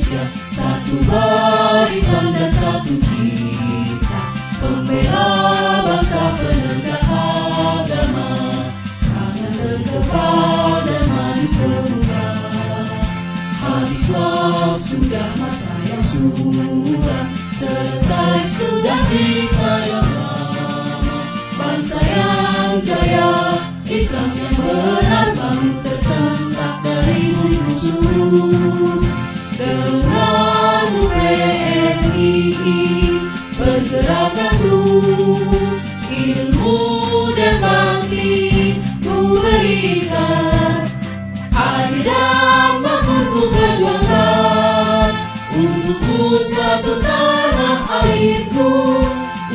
Indonesia, satu barisan dan satu cita, pembela bangsa, penegak agama, tangan terdepan dan maju ke muka. Habislah sudah masa yang suram, selesai sudah kita yang lama. Bangsa yang jaya, Islam yang benar baru tersentak dari bumi musuh. Dengan UPMI bergerak teguh, ilmu dan bakti ku berikan, adil dan makmur ku perjuangkan. Untukmu satu tanah airku,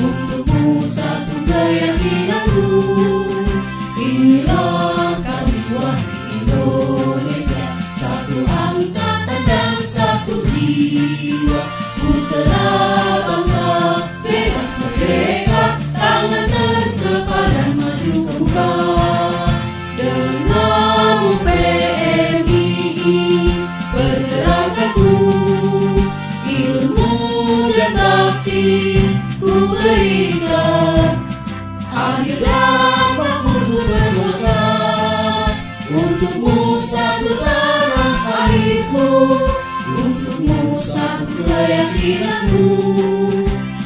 untukmu satu keyakinanku. Inilah kami wahai Indonesia, satu angkatan dan satu jiwa. Putra bangsa bebas merdeka, tangan terdepan dan maju ke muka. Dengan UPMI bergerak teguh, ilmu dan bakti ku berikan, adil dan makmur ku perjuangkan. Untukmu satu tanah airku, untukmu satu keyakinanku.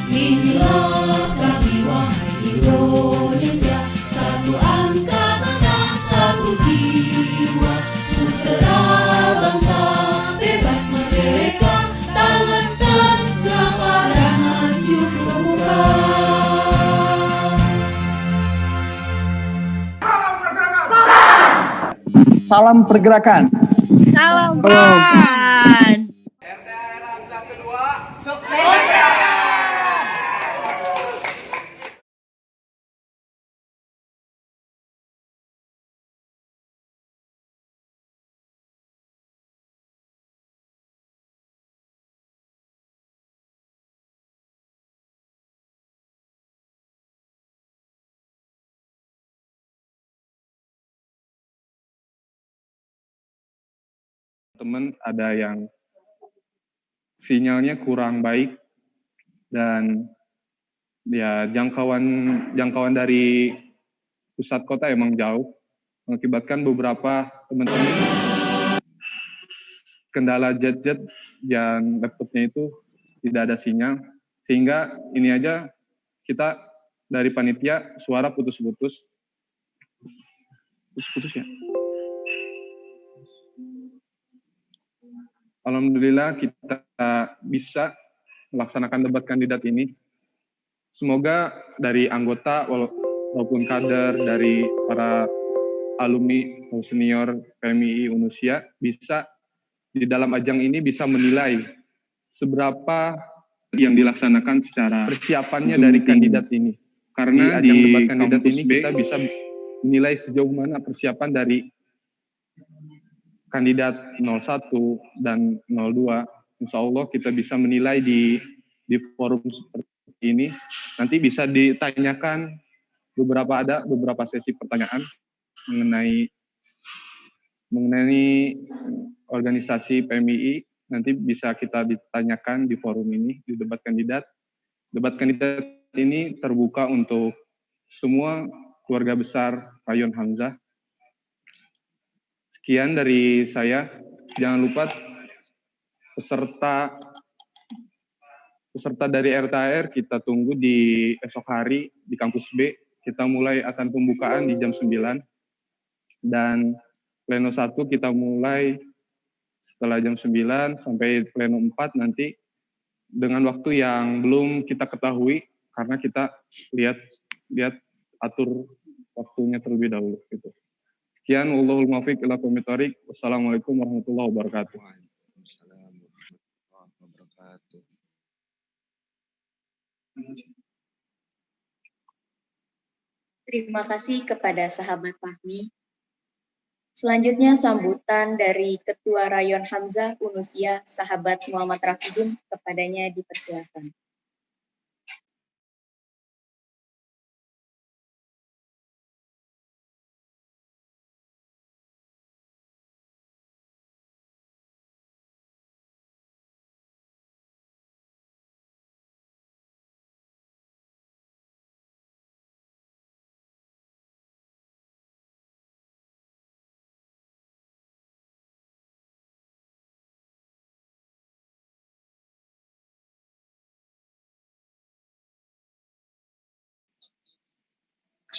Inilah kami wahai Indonesia, satu angkatan dan satu jiwa. Putra bangsa bebas merdeka, tangan tegak pada maju ke muka. Salam pergerakan. Salam pergerakan. RTR Hamzah kedua, sukses! Teman ada yang sinyalnya kurang baik dan ya jangkauan dari pusat kota emang jauh, mengakibatkan beberapa teman-teman kendala jet dan laptopnya itu tidak ada sinyal, sehingga ini aja kita dari panitia suara putus-putus ya. Alhamdulillah kita bisa melaksanakan debat kandidat ini. Semoga dari anggota walaupun kader, dari para alumni atau senior PMII Unusia bisa di dalam ajang ini bisa menilai seberapa yang dilaksanakan secara persiapannya dari kandidat ini. Karena di ajang debat kandidat ini kita bisa menilai sejauh mana persiapan dari kandidat 01 dan 02, insya Allah kita bisa menilai di forum seperti ini. Nanti bisa ditanyakan beberapa sesi pertanyaan mengenai organisasi PMII. Nanti bisa kita ditanyakan di forum ini, di debat kandidat. Debat kandidat ini terbuka untuk semua keluarga besar Rayon Hamzah. Sekian dari saya. Jangan lupa peserta dari RTR kita tunggu di esok hari di kampus B. Kita mulai akan pembukaan di jam 9. Dan pleno 1 kita mulai setelah jam 9 sampai pleno 4 nanti dengan waktu yang belum kita ketahui karena kita lihat atur waktunya terlebih dahulu gitu. Sekian, wallahul muwaffiq ila aqwamit thoriq. Wassalamualaikum warahmatullahi wabarakatuh. Waalaikumsalam warahmatullahi wabarakatuh. Terima kasih kepada sahabat Fahmi. Selanjutnya sambutan dari Ketua Rayon Hamzah Unusia, sahabat Muhammad Rafidin, kepadanya dipersilakan.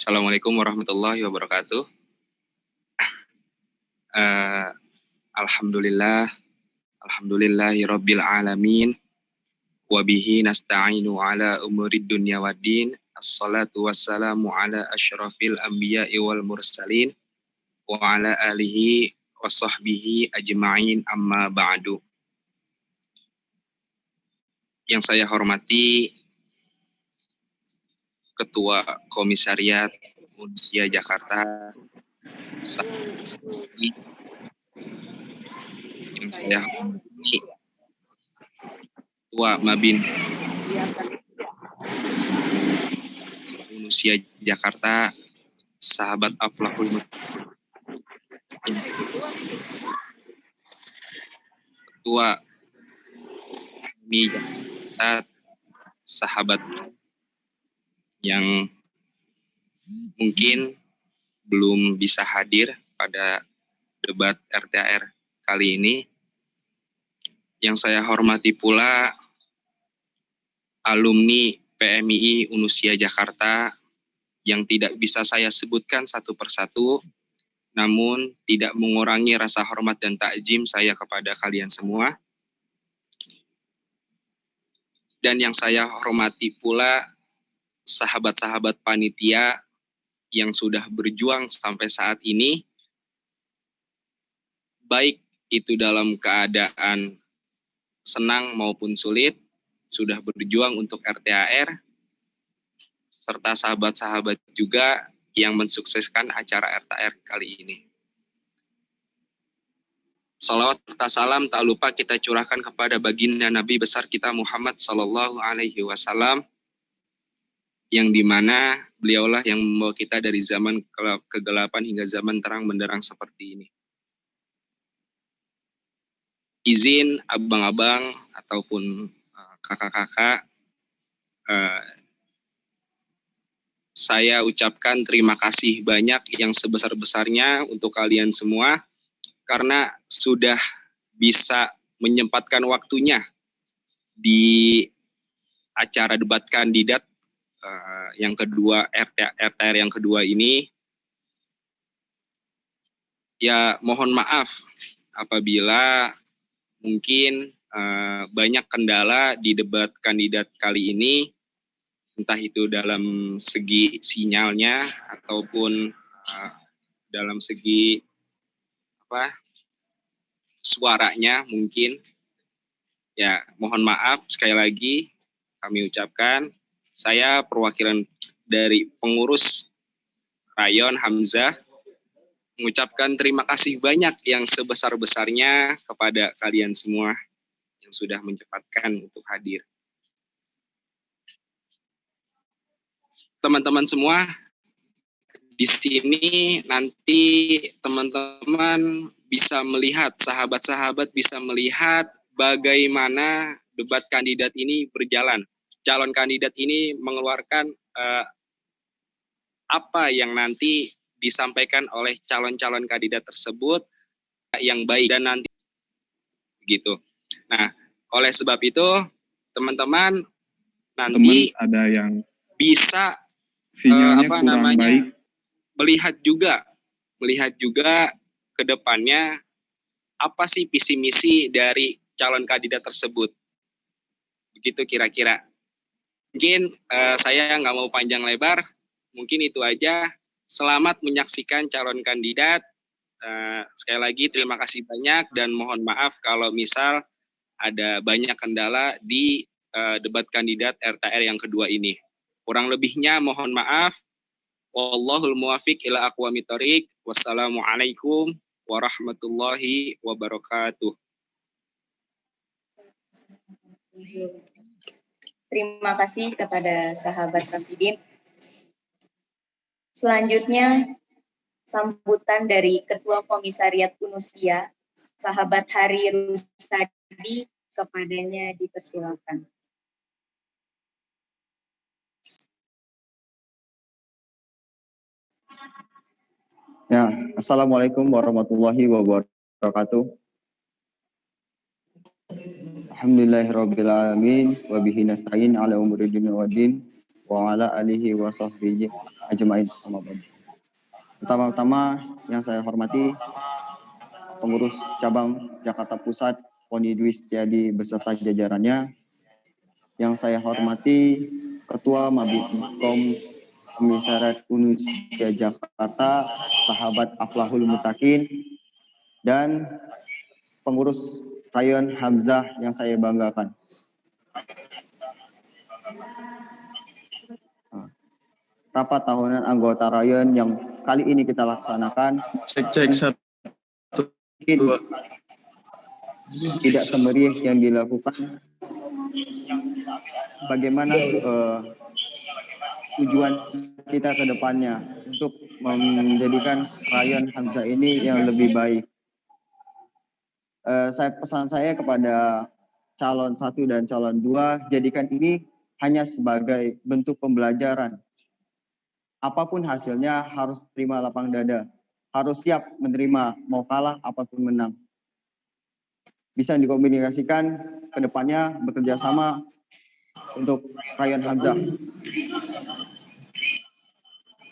Assalamualaikum warahmatullahi wabarakatuh. Alhamdulillahi rabbil alamin. Wabihi nasta'inu ala umurid dunya waddin. Assalatu wassalamu ala asyrafil anbiya'i wal mursalin. Wa ala alihi wa sahbihi ajma'in amma ba'du. Yang saya hormati Ketua Komisariat Unsia Jakarta, yang saya hormati Ketua Mabin Unsia Jakarta, sahabat Aflahul Ketua Mi sahabat yang mungkin belum bisa hadir pada debat RTAR kali ini. Yang saya hormati pula alumni PMII Unusia Jakarta yang tidak bisa saya sebutkan satu persatu, namun tidak mengurangi rasa hormat dan takjim saya kepada kalian semua. Dan yang saya hormati pula sahabat-sahabat panitia yang sudah berjuang sampai saat ini, baik itu dalam keadaan senang maupun sulit, sudah berjuang untuk RTAR, serta sahabat-sahabat juga yang mensukseskan acara RTAR kali ini. Salawat serta salam tak lupa kita curahkan kepada baginda Nabi besar kita Muhammad Sallallahu Alaihi Wasallam, yang dimana beliaulah yang membawa kita dari zaman kegelapan hingga zaman terang benderang seperti ini. Izin abang-abang ataupun kakak-kakak, saya ucapkan terima kasih banyak yang sebesar-besarnya untuk kalian semua, karena sudah bisa menyempatkan waktunya di acara debat kandidat yang kedua, RTAR yang kedua ini. Ya, mohon maaf apabila mungkin banyak kendala di debat kandidat kali ini, entah itu dalam segi sinyalnya ataupun dalam segi suaranya mungkin. Ya, mohon maaf sekali lagi kami ucapkan. Saya perwakilan dari pengurus Rayon Hamzah mengucapkan terima kasih banyak yang sebesar-besarnya kepada kalian semua yang sudah menyempatkan untuk hadir. Teman-teman semua, di sini nanti teman-teman bisa melihat, sahabat-sahabat bisa melihat bagaimana debat kandidat ini berjalan. Calon kandidat ini mengeluarkan apa yang nanti disampaikan oleh calon-calon kandidat tersebut yang baik dan nanti gitu. Nah, oleh sebab itu teman-teman nanti ada yang bisa sinyalnya baik. melihat juga ke depannya apa sih visi misi dari calon kandidat tersebut. Begitu kira-kira. Mungkin saya nggak mau panjang lebar, mungkin itu aja. Selamat menyaksikan calon kandidat. Sekali lagi terima kasih banyak dan mohon maaf kalau misal ada banyak kendala di debat kandidat RTAR yang kedua ini. Kurang lebihnya mohon maaf. Wallahul muwafiq ila aqwamit thoriq. Wassalamualaikum warahmatullahi wabarakatuh. Terima kasih kepada sahabat Rafidin. Selanjutnya, sambutan dari Ketua Komisariat Unusia, sahabat Hari Rusadi, kepadanya dipersilakan. Ya, Assalamualaikum warahmatullahi wabarakatuh. Alhamdulillahirrabbilalamin, wabihi nasta'in ala umuri dunia wa din, wa ala alihi wa sahbihi ajmain sama bagi. Pertama-tama yang saya hormati pengurus cabang Jakarta Pusat Poni Dwi Setiadi beserta jajarannya. Yang saya hormati Ketua Mabitkom Komisariat Unusia Jakarta, sahabat Aflahul Mutakin, dan pengurus Rayon Hamzah yang saya banggakan. Rapat tahunan anggota Rayon yang kali ini kita laksanakan Cek satu. tidak semeriah yang dilakukan. Bagaimana tujuan kita ke depannya untuk menjadikan Rayon Hamzah ini yang lebih baik. Pesan saya kepada calon 1 dan calon 2, jadikan ini hanya sebagai bentuk pembelajaran. Apapun hasilnya harus terima lapang dada, harus siap menerima, mau kalah apapun menang. Bisa dikomunikasikan ke depannya bekerja sama untuk Rayon Hamzah.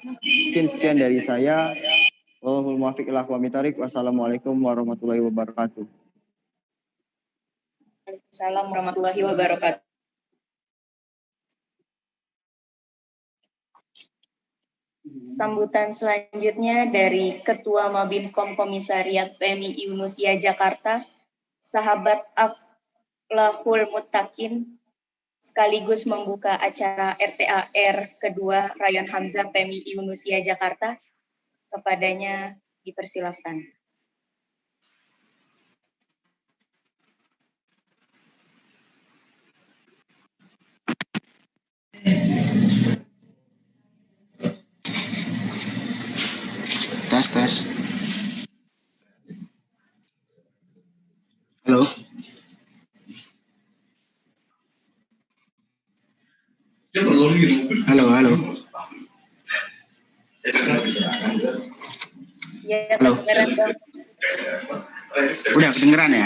Mungkin sekian dari saya. Wallahul muwaffiq ila aqwamit thoriq. Wassalamualaikum warahmatullahi wabarakatuh. Waalaikumsalam warahmatullahi wabarakatuh. Sambutan selanjutnya dari Ketua Mabinkom Komisariat PMI Unusia Jakarta, sahabat Aflahul Mutakin, sekaligus membuka acara RTAR kedua Rayon Hamzah PMI Unusia Jakarta. Kepadanya dipersilakan. Tes. Halo. Halo. Ya, Halo. kedengeran dong. Udah kedengeran ya?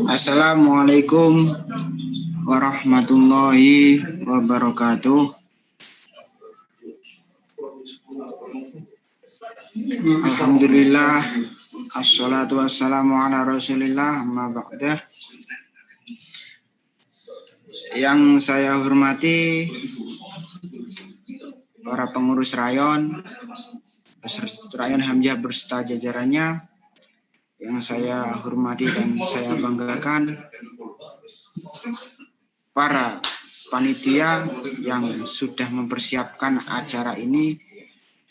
Assalamualaikum warahmatullahi wabarakatuh. Alhamdulillah, assalatu wassalamu ala rasulillah, amma ba'dah. Yang saya hormati para pengurus Rayon Hamzah beserta jajarannya, yang saya hormati dan saya banggakan para panitia yang sudah mempersiapkan acara ini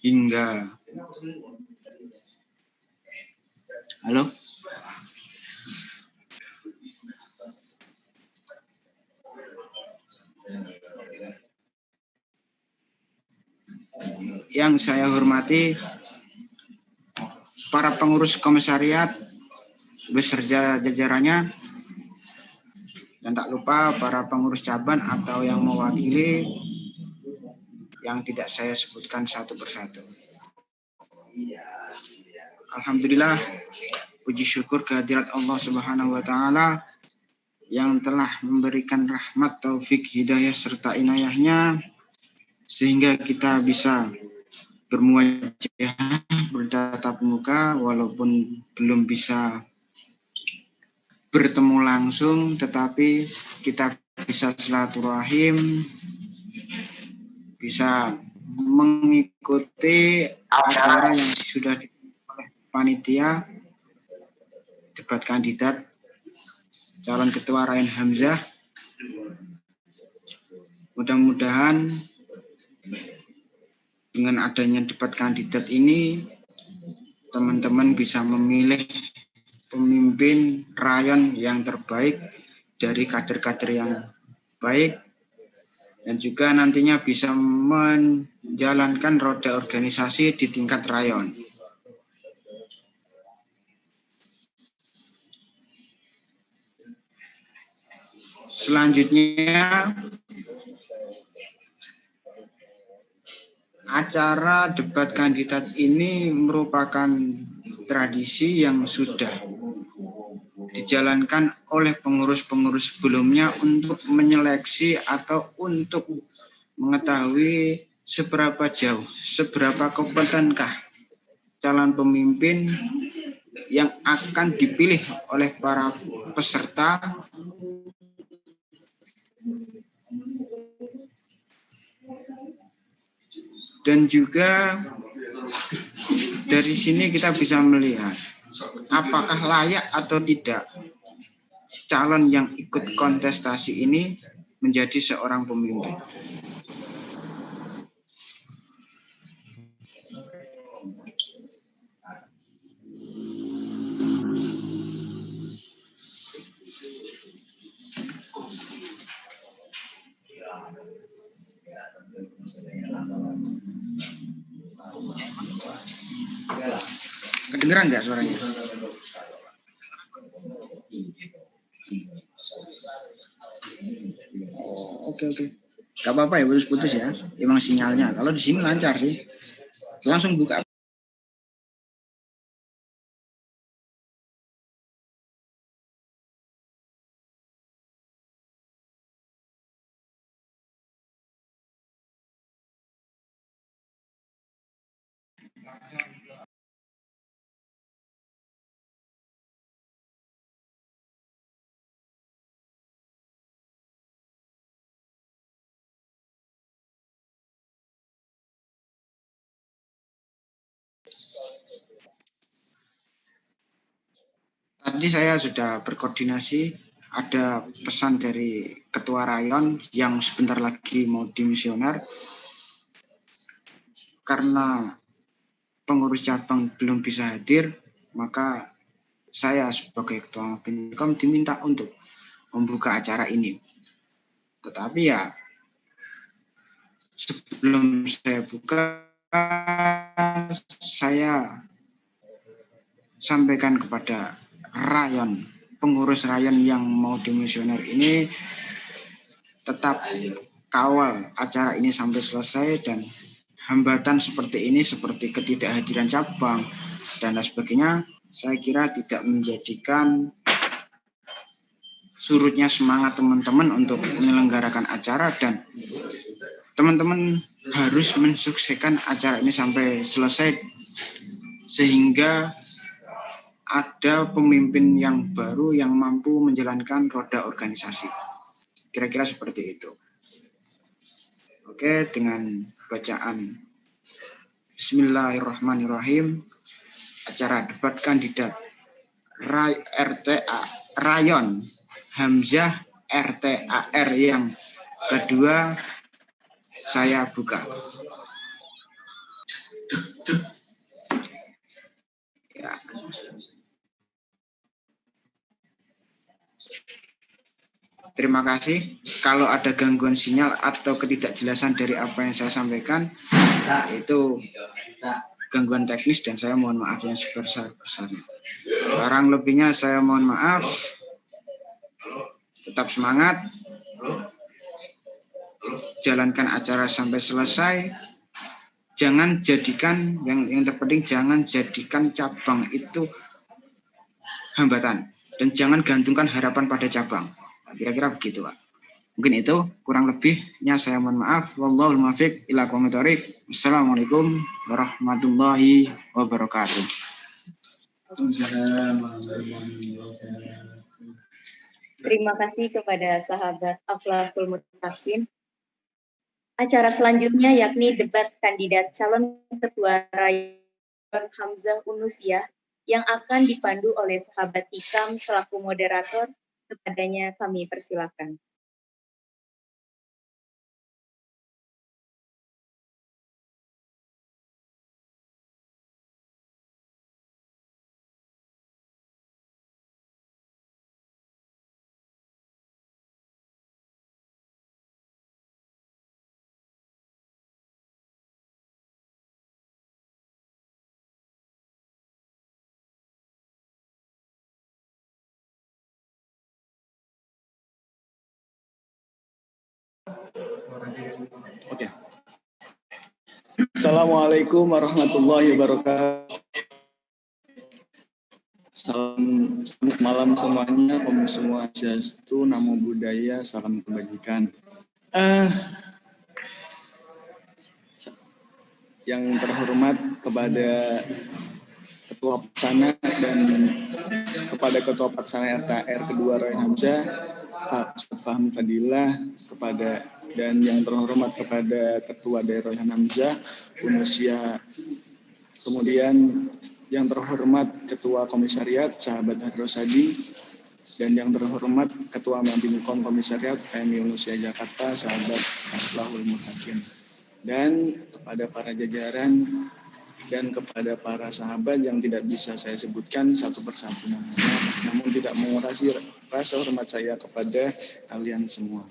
hingga halo. Yang saya hormati para pengurus komisariat beserta jajarannya, dan tak lupa para pengurus cabang atau yang mewakili yang tidak saya sebutkan satu persatu. Alhamdulillah, puji syukur kehadirat Allah Subhanahu wa Ta'ala yang telah memberikan rahmat, taufik, hidayah serta inayahnya sehingga kita bisa bermuajah, bertatap muka, walaupun belum bisa bertemu langsung, tetapi kita bisa silaturahim, bisa mengikuti acara yang sudah dilakukan oleh panitia debat kandidat calon ketua Rayon Hamzah. Mudah-mudahan dengan adanya debat kandidat ini, teman-teman bisa memilih pemimpin Rayon yang terbaik dari kader-kader yang baik, dan juga nantinya bisa menjalankan roda organisasi di tingkat Rayon. Selanjutnya, acara debat kandidat ini merupakan tradisi yang sudah dijalankan oleh pengurus-pengurus sebelumnya untuk menyeleksi atau untuk mengetahui seberapa jauh, seberapa kompetenkah calon pemimpin yang akan dipilih oleh para peserta dan juga dari sini kita bisa melihat apakah layak atau tidak calon yang ikut kontestasi ini menjadi seorang pemimpin. Kedengeran nggak suaranya? Oh, oke. Gak apa-apa ya, putus-putus ya. Emang sinyalnya. Kalau di sini lancar sih. Langsung buka. Tadi saya sudah berkoordinasi, ada pesan dari Ketua Rayon yang sebentar lagi mau dimisioner. Karena pengurus cabang belum bisa hadir, maka saya sebagai Ketua Binkom diminta untuk membuka acara ini. Tetapi ya, sebelum saya buka, saya sampaikan kepada Rayon, pengurus Rayon yang mau dimisioner ini tetap kawal acara ini sampai selesai, dan hambatan seperti ini, seperti ketidakhadiran cabang dan lain sebagainya, saya kira tidak menjadikan surutnya semangat teman-teman untuk menyelenggarakan acara, dan teman-teman harus mensukseskan acara ini sampai selesai sehingga ada pemimpin yang baru yang mampu menjalankan roda organisasi. Kira-kira seperti itu. Oke, dengan bacaan Bismillahirrahmanirrahim, acara debat kandidat Rayon Hamzah RTAR yang kedua saya buka. Ya. Terima kasih. Kalau ada gangguan sinyal atau ketidakjelasan dari apa yang saya sampaikan, itu gangguan teknis dan saya mohon maaf yang sebesar-besarnya. Barang lebihnya saya mohon maaf. Tetap semangat. Jalankan acara sampai selesai. Jangan jadikan, yang terpenting jangan jadikan cabang itu hambatan. Dan jangan gantungkan harapan pada cabang. Kira-kira begitu, Pak. Mungkin itu, kurang lebihnya saya mohon maaf. Wallahul muwaffiq ila aqwamit thoriq. Wassalamualaikum warahmatullahi wabarakatuh. Terima kasih kepada sahabat Aflahul Mutakin. Acara selanjutnya yakni debat kandidat calon ketua Rayon Hamzah Unusiah yang akan dipandu oleh sahabat Tikam selaku moderator. Kepadanya kami persilakan. Oke. Assalamualaikum warahmatullahi wabarakatuh. Selamat malam semuanya, Om Swastiastu, Namo Buddhaya, salam kebajikan. Yang terhormat kepada Ketua Pelaksana dan kepada Ketua Pelaksana RKR kedua Roy Hamzah, Pak Ustadz Fahmi Fadilah, kepada dan yang terhormat kepada Ketua Daerah Hamzah, Unusia, kemudian yang terhormat Ketua Komisariat Sahabat Rosadi, dan yang terhormat Ketua Mabinkom Komisariat PMI Unusia Jakarta Sahabat Akhlakul Muttaqin, dan kepada para jajaran dan kepada para sahabat yang tidak bisa saya sebutkan satu persatu namanya, namun tidak mengurangi rasa hormat saya kepada kalian semua.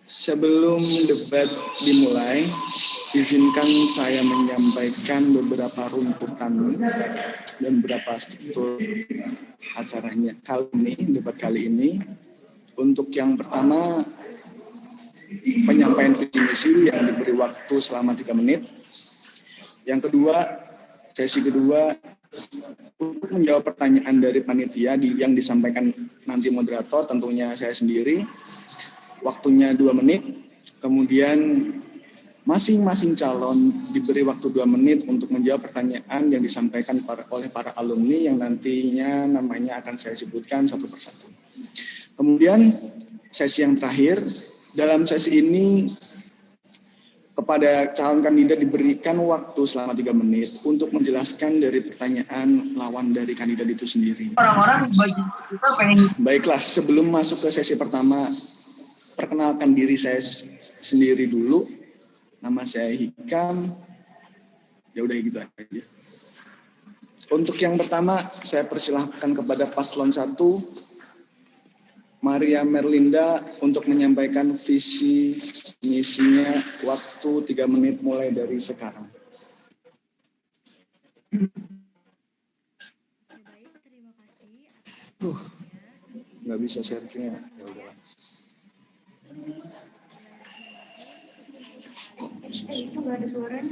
Sebelum debat dimulai, izinkan saya menyampaikan beberapa runtutan dan beberapa struktur acaranya debat kali ini. Untuk yang pertama, penyampaian visi misi yang diberi waktu selama 3 menit. Yang kedua, sesi kedua, untuk menjawab pertanyaan dari panitia yang disampaikan nanti moderator, tentunya saya sendiri. Waktunya 2 menit, kemudian masing-masing calon diberi waktu 2 menit untuk menjawab pertanyaan yang disampaikan oleh para alumni yang nantinya namanya akan saya sebutkan satu persatu. Kemudian sesi yang terakhir, dalam sesi ini kepada calon kandidat diberikan waktu selama 3 menit untuk menjelaskan dari pertanyaan lawan dari kandidat itu sendiri. Baiklah, sebelum masuk ke sesi pertama, perkenalkan diri saya sendiri dulu. Nama saya Hikam. Ya udah gitu aja. Untuk yang pertama, saya persilahkan kepada paslon 1, Maria Merlinda, untuk menyampaikan visi misinya, waktu 3 menit mulai dari sekarang. Baik, terima kasih. Nggak bisa share-nya. Ya udah. Itu nggak ada suaranya.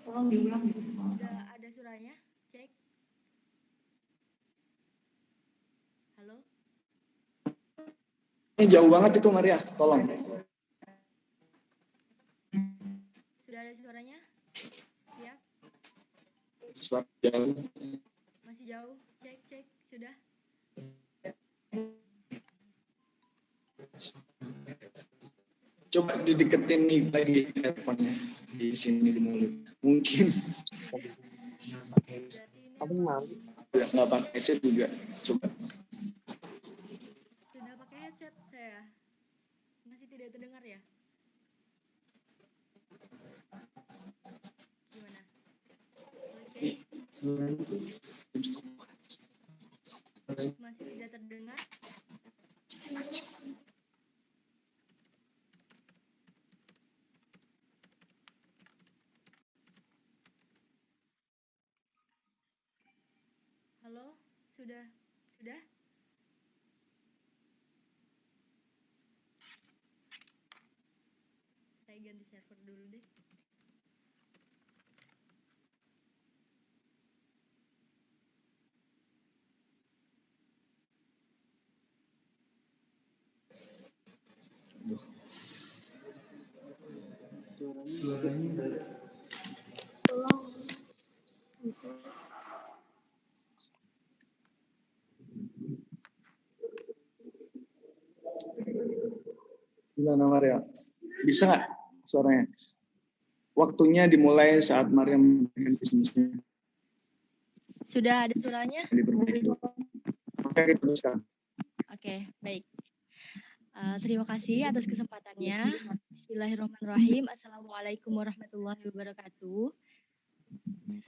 Tolong diulang. Udah ada suaranya? Cek. Halo? Ini jauh banget itu Maria, tolong. Sudah ada suaranya? Siap? Suara jauh. Masih jauh? Cek, sudah? Coba dideketin nih lagi teleponnya di sini di mulut. Mungkin. Nggak pakai headset juga. Coba. Sudah pakai headset saya. Masih tidak terdengar ya? Gimana? Masih tidak terdengar? Halo, sudah? Saya ganti server dulu deh. Gimana Maria? Bisa nggak suaranya? Waktunya dimulai saat Maria memberikan bisnisnya. Sudah ada suaranya? Oke, baik. Terima kasih atas kesempatannya. Bismillahirrahmanirrahim. Assalamualaikum warahmatullahi wabarakatuh.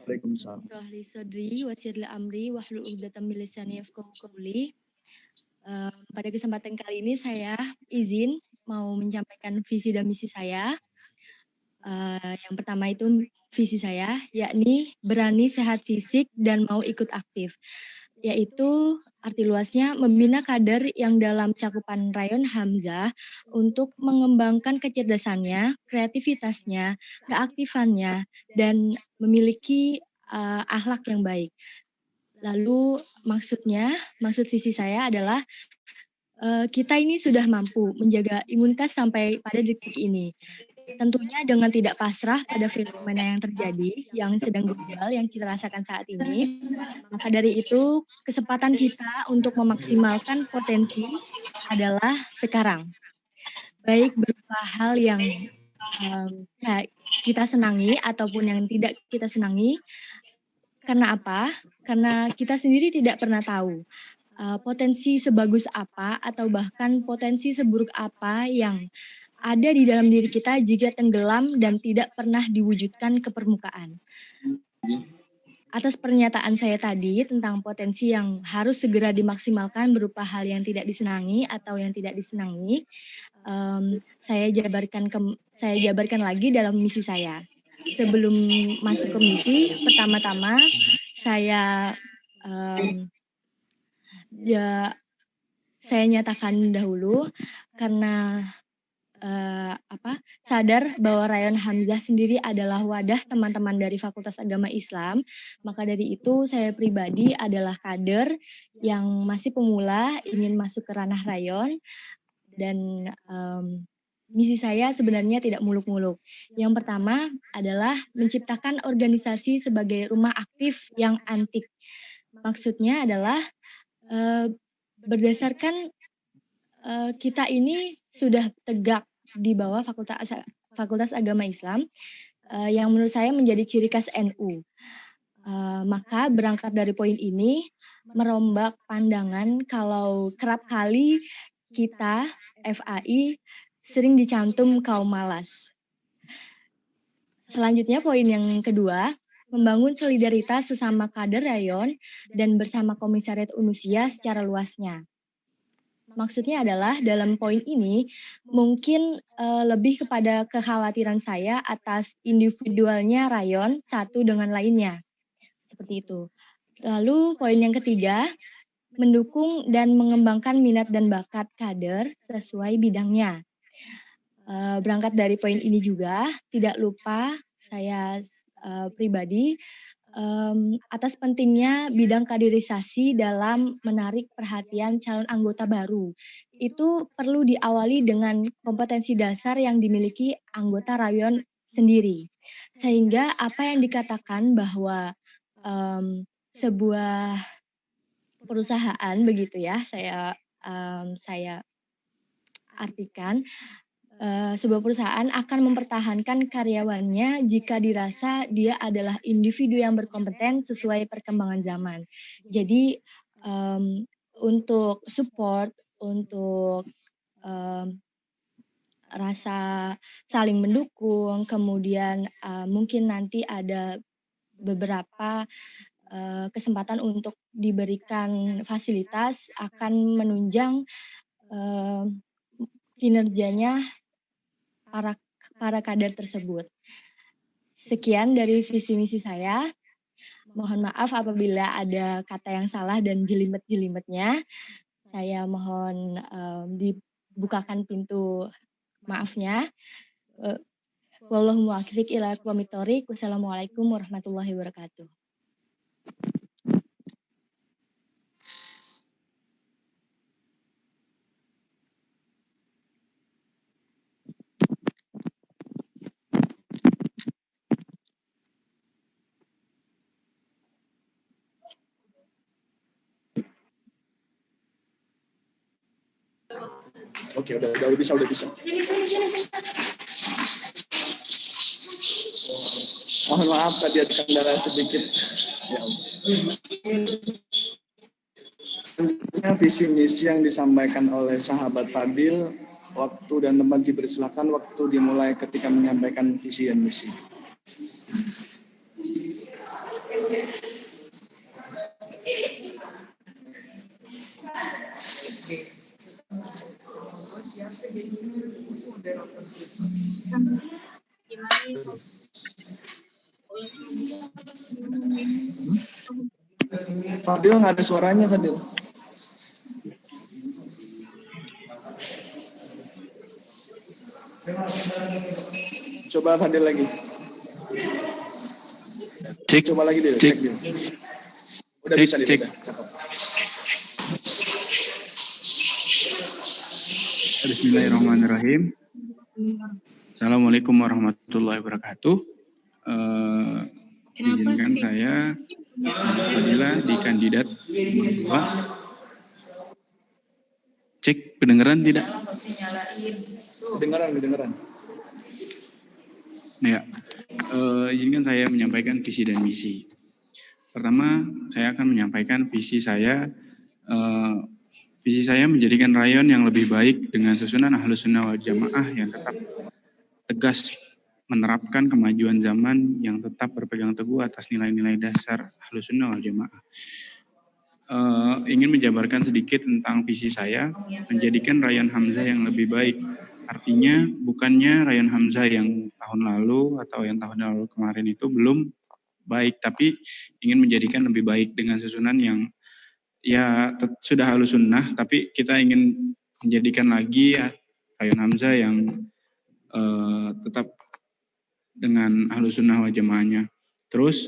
Waalaikumsalam. Sholli sodri, wasirli amri, wahlul uqdatam min lisani yafqahu qawli. Pada kesempatan kali ini saya izin mau menyampaikan visi dan misi saya. Yang pertama itu visi saya, yakni berani sehat fisik dan mau ikut aktif. yaitu arti luasnya membina kader yang dalam cakupan Rayon Hamzah untuk mengembangkan kecerdasannya, kreativitasnya, keaktifannya, dan memiliki akhlak yang baik. Lalu maksud visi saya adalah kita ini sudah mampu menjaga imunitas sampai pada detik ini. Tentunya dengan tidak pasrah pada fenomena yang terjadi, yang sedang global, yang kita rasakan saat ini. Maka dari itu, kesempatan kita untuk memaksimalkan potensi adalah sekarang. Baik berupa hal yang kita senangi ataupun yang tidak kita senangi. Karena apa? Karena kita sendiri tidak pernah tahu potensi sebagus apa atau bahkan potensi seburuk apa yang ada di dalam diri kita jika tenggelam dan tidak pernah diwujudkan ke permukaan. Atas pernyataan saya tadi tentang potensi yang harus segera dimaksimalkan berupa hal yang tidak disenangi atau yang tidak disenangi, saya jabarkan lagi dalam misi saya. Sebelum masuk ke misi, pertama-tama saya nyatakan dahulu karena sadar bahwa Rayon Hamzah sendiri adalah wadah teman-teman dari Fakultas Agama Islam. Maka dari itu saya pribadi adalah kader yang masih pemula ingin masuk ke ranah Rayon, dan misi saya sebenarnya tidak muluk-muluk. Yang pertama adalah menciptakan organisasi sebagai rumah aktif yang antik. Maksudnya adalah berdasarkan kita ini sudah tegak di bawah Fakultas Agama Islam yang menurut saya menjadi ciri khas NU. Maka berangkat dari poin ini merombak pandangan kalau kerap kali kita FAI sering dicantum kaum malas. Selanjutnya poin yang kedua, membangun solidaritas sesama kader rayon dan bersama Komisariat Unusia secara luasnya. Maksudnya adalah dalam poin ini mungkin lebih kepada kekhawatiran saya atas individualnya rayon satu dengan lainnya. Seperti itu. Lalu poin yang ketiga, mendukung dan mengembangkan minat dan bakat kader sesuai bidangnya. Berangkat dari poin ini juga, tidak lupa saya pribadi atas pentingnya bidang kaderisasi dalam menarik perhatian calon anggota baru. Itu perlu diawali dengan kompetensi dasar yang dimiliki anggota rayon sendiri. Sehingga apa yang dikatakan bahwa sebuah perusahaan begitu ya, saya artikan, sebuah perusahaan akan mempertahankan karyawannya jika dirasa dia adalah individu yang berkompeten sesuai perkembangan zaman. Jadi untuk support, untuk rasa saling mendukung, kemudian mungkin nanti ada beberapa kesempatan untuk diberikan fasilitas akan menunjang kinerjanya para kader tersebut. Sekian dari visi misi saya. Mohon maaf apabila ada kata yang salah dan jelimet-jelimetnya. Saya mohon dibukakan pintu maafnya. Wallahu muwaffiq ila aqwamit thoriq. Wassalamualaikum warahmatullahi wabarakatuh. Oke, udah bisa. Sini. Mohon maaf tadi ada kendala sedikit. Ya. Visi misi yang disampaikan oleh sahabat Fadil, waktu dan tempat dipersilakan, waktu dimulai ketika menyampaikan visi dan misi. Fadil nggak ada suaranya, Fadil. Coba Fadil lagi. Cek. Coba lagi Dil. Cek. Dil. Udah Cek, bisa Dil. cek. Udah. Cakep. Bismillahirrahmanirrahim. Assalamualaikum warahmatullahi wabarakatuh. Izinkan saya Fadila di kandidat nomor 2. Cek, kedengeran tidak? Kedengeran. Ya, izinkan saya menyampaikan visi dan misi. Pertama, saya akan menyampaikan visi saya. Visi saya menjadikan rayon yang lebih baik dengan susunan Ahlus Sunnah wal Jamaah yang tetap tegas menerapkan kemajuan zaman yang tetap berpegang teguh atas nilai-nilai dasar Ahlus Sunnah wal Jamaah. Ingin menjabarkan sedikit tentang visi saya, menjadikan Rayon Hamzah yang lebih baik. Artinya bukannya Rayon Hamzah yang tahun lalu atau yang tahun lalu kemarin itu belum baik, tapi ingin menjadikan lebih baik dengan susunan yang ya sudah Ahlus Sunnah, tapi kita ingin menjadikan lagi ya Rayon Hamzah yang tetap dengan Ahlus Sunnah wal Jamaahnya. Terus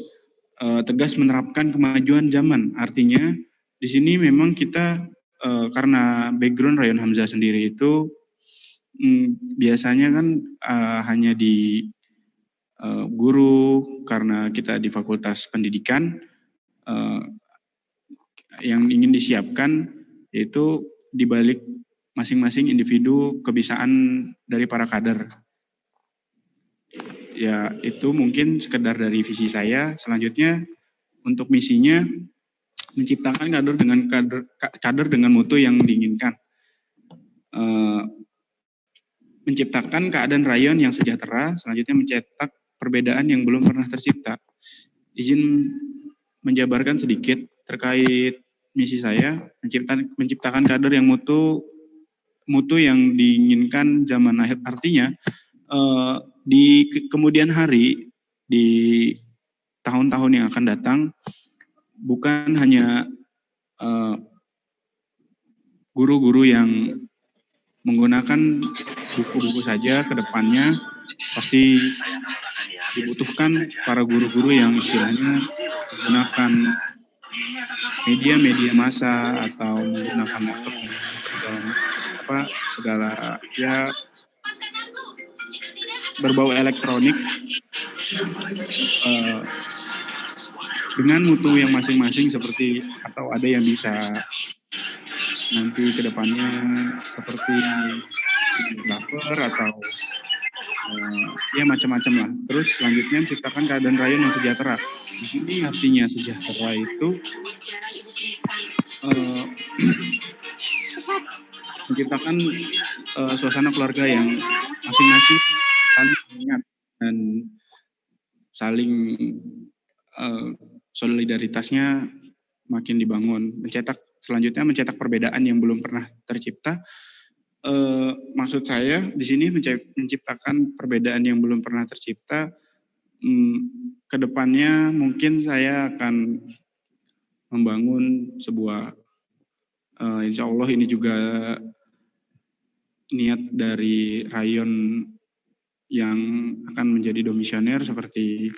tegas menerapkan kemajuan zaman. Artinya di sini memang kita karena background Rayon Hamzah sendiri itu biasanya kan hanya di guru, karena kita di Fakultas Pendidikan yang ingin disiapkan yaitu di balik masing-masing individu kebiasaan dari para kader. Ya, itu mungkin sekedar dari visi saya. Selanjutnya untuk misinya menciptakan kader dengan mutu yang diinginkan. Menciptakan keadaan rayon yang sejahtera, selanjutnya mencetak perbedaan yang belum pernah tercipta. Izin menjabarkan sedikit terkait misi saya, menciptakan kader yang mutu yang diinginkan zaman akhir. Artinya di kemudian hari, di tahun-tahun yang akan datang, bukan hanya guru-guru yang menggunakan buku-buku saja ke depannya, pasti dibutuhkan para guru-guru yang istilahnya menggunakan media-media massa atau menggunakan laptop dan segala ya berbau elektronik dengan mutu yang masing-masing, seperti atau ada yang bisa nanti ke depannya seperti videographer atau ya macam-macam lah. Terus selanjutnya menciptakan keadaan rayon yang sejahtera. Di sini artinya sejahtera itu menciptakan suasana keluarga yang masing-masing saling mengingat dan saling solidaritasnya makin dibangun. Selanjutnya mencetak perbedaan yang belum pernah tercipta. Maksud saya di sini menciptakan perbedaan yang belum pernah tercipta. Kedepannya mungkin saya akan membangun sebuah, insya Allah ini juga niat dari rayon yang akan menjadi domisioner seperti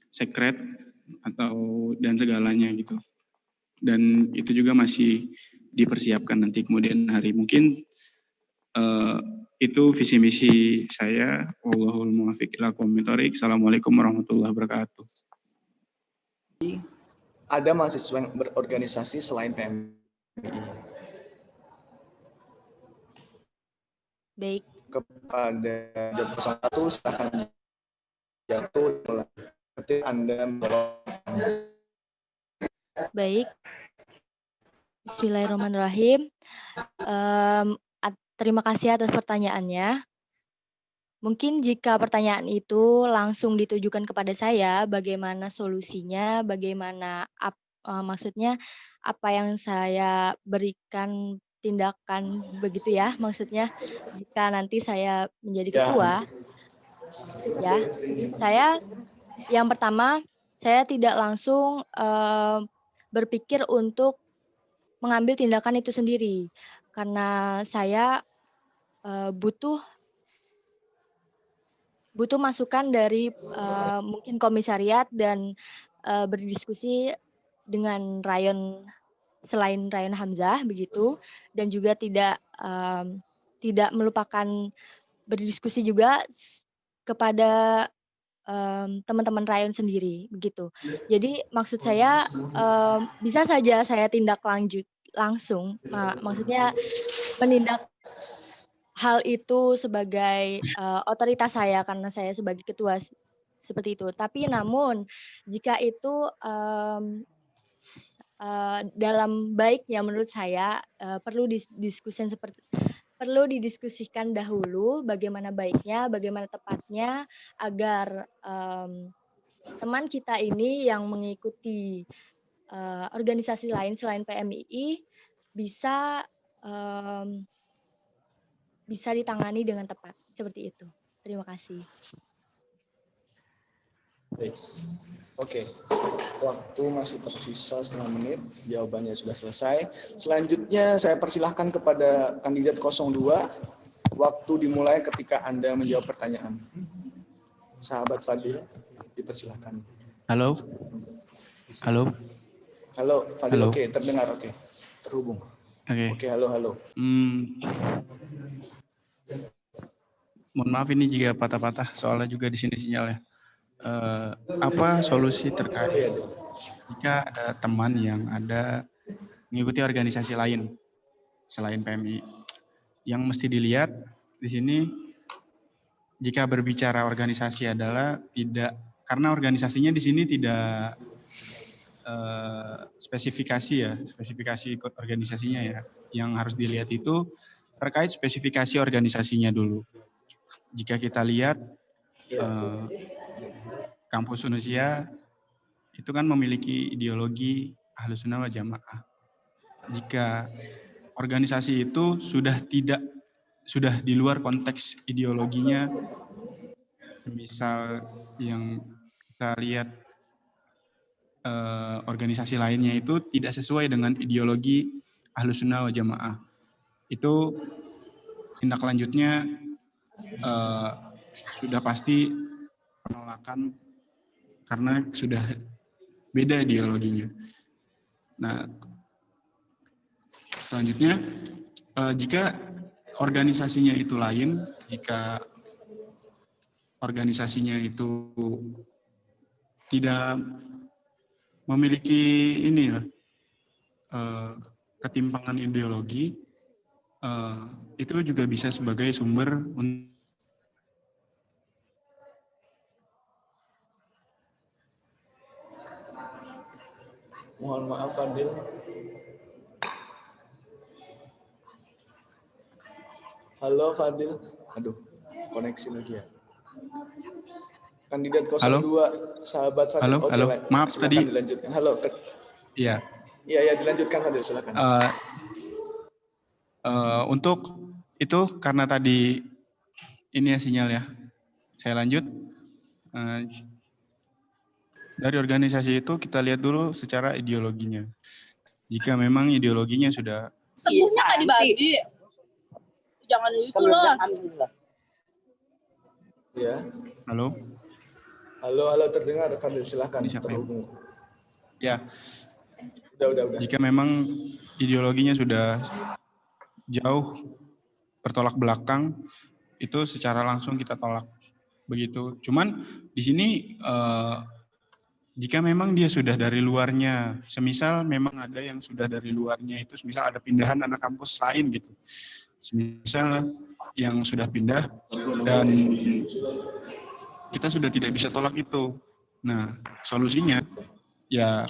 sekret atau dan segalanya gitu. Dan itu juga masih dipersiapkan nanti kemudian hari. Mungkin itu visi misi saya. Wallahul muwaffiq ila aqwamit thoriq. Assalamualaikum warahmatullahi wabarakatuh. Ada mahasiswa yang berorganisasi selain PMI. Baik. Kepada Jatuh 1 silakan jatuh mulai. Ketika Anda Baik. Bismillahirrahmanirrahim. Terima kasih atas pertanyaannya. Mungkin jika pertanyaan itu langsung ditujukan kepada saya, bagaimana solusinya, bagaimana maksudnya apa yang saya berikan tindakan begitu ya, maksudnya jika nanti saya menjadi ketua, ya, saya yang pertama saya tidak langsung berpikir untuk mengambil tindakan itu sendiri, karena saya butuh masukan dari mungkin komisariat dan berdiskusi dengan rayon selain Rayon Hamzah begitu, dan juga tidak melupakan berdiskusi juga kepada teman-teman rayon sendiri begitu. Jadi maksud saya bisa saja saya tindak lanjut langsung, maksudnya menindak hal itu sebagai otoritas saya karena saya sebagai ketua seperti itu. Tapi namun jika itu dalam baiknya menurut saya perlu didiskusikan dahulu bagaimana baiknya, bagaimana tepatnya agar teman kita ini yang mengikuti organisasi lain selain PMII bisa ditangani dengan tepat seperti itu. Terima kasih. Baik. Oke, waktu masih tersisa setengah menit, jawabannya sudah selesai. Selanjutnya saya persilahkan kepada kandidat 02, waktu dimulai ketika Anda menjawab pertanyaan. Sahabat Fadil, dipersilahkan. Halo? Halo? Halo, Fadil, Halo. oke, terdengar, oke. Terhubung. Oke. Oke, halo. Mohon maaf ini jika patah-patah, soalnya juga di sini sinyalnya. Apa solusi terkait jika ada teman yang mengikuti organisasi lain selain PMI? Yang mesti dilihat di sini, jika berbicara organisasi adalah tidak, karena organisasinya di sini tidak spesifikasi ikut organisasinya ya. Yang harus dilihat itu terkait spesifikasi organisasinya dulu. Jika kita lihat Kampus Unusia itu kan memiliki ideologi Ahlus Sunnah wal Jamaah. Jika organisasi itu sudah di luar konteks ideologinya, misal yang kita lihat organisasi lainnya itu tidak sesuai dengan ideologi Ahlus Sunnah wal Jamaah, itu tindak lanjutnya sudah pasti penolakan karena sudah beda ideologinya. Nah, selanjutnya jika organisasinya itu lain, jika organisasinya itu tidak memiliki ketimpangan ideologi, itu juga bisa sebagai sumber Mohon maaf, Fadil. Halo, Fadil. Aduh, koneksi lagi ya. Kandidat 02, halo? Sahabat Fadil. Halo, oke, halo. Maaf tadi. Dilanjutkan. Halo. Iya. Iya, dilanjutkan Fadil, silakan. Untuk itu karena tadi ini ya sinyal ya. Saya lanjut. Dari organisasi itu kita lihat dulu secara ideologinya. Jika memang ideologinya sudah... Sepuhnya nggak dibagi. Jangan itu loh. Ya. Halo? Halo, terdengar Fadil, silakan. Terhubung. Ya. Udah. Jika memang ideologinya sudah jauh bertolak belakang, itu secara langsung kita tolak. Begitu. Cuman di sini... jika memang dia sudah dari luarnya, semisal memang ada yang sudah dari luarnya itu, semisal ada pindahan anak kampus lain gitu, semisal yang sudah pindah dan kita sudah tidak bisa tolak itu. Nah, solusinya ya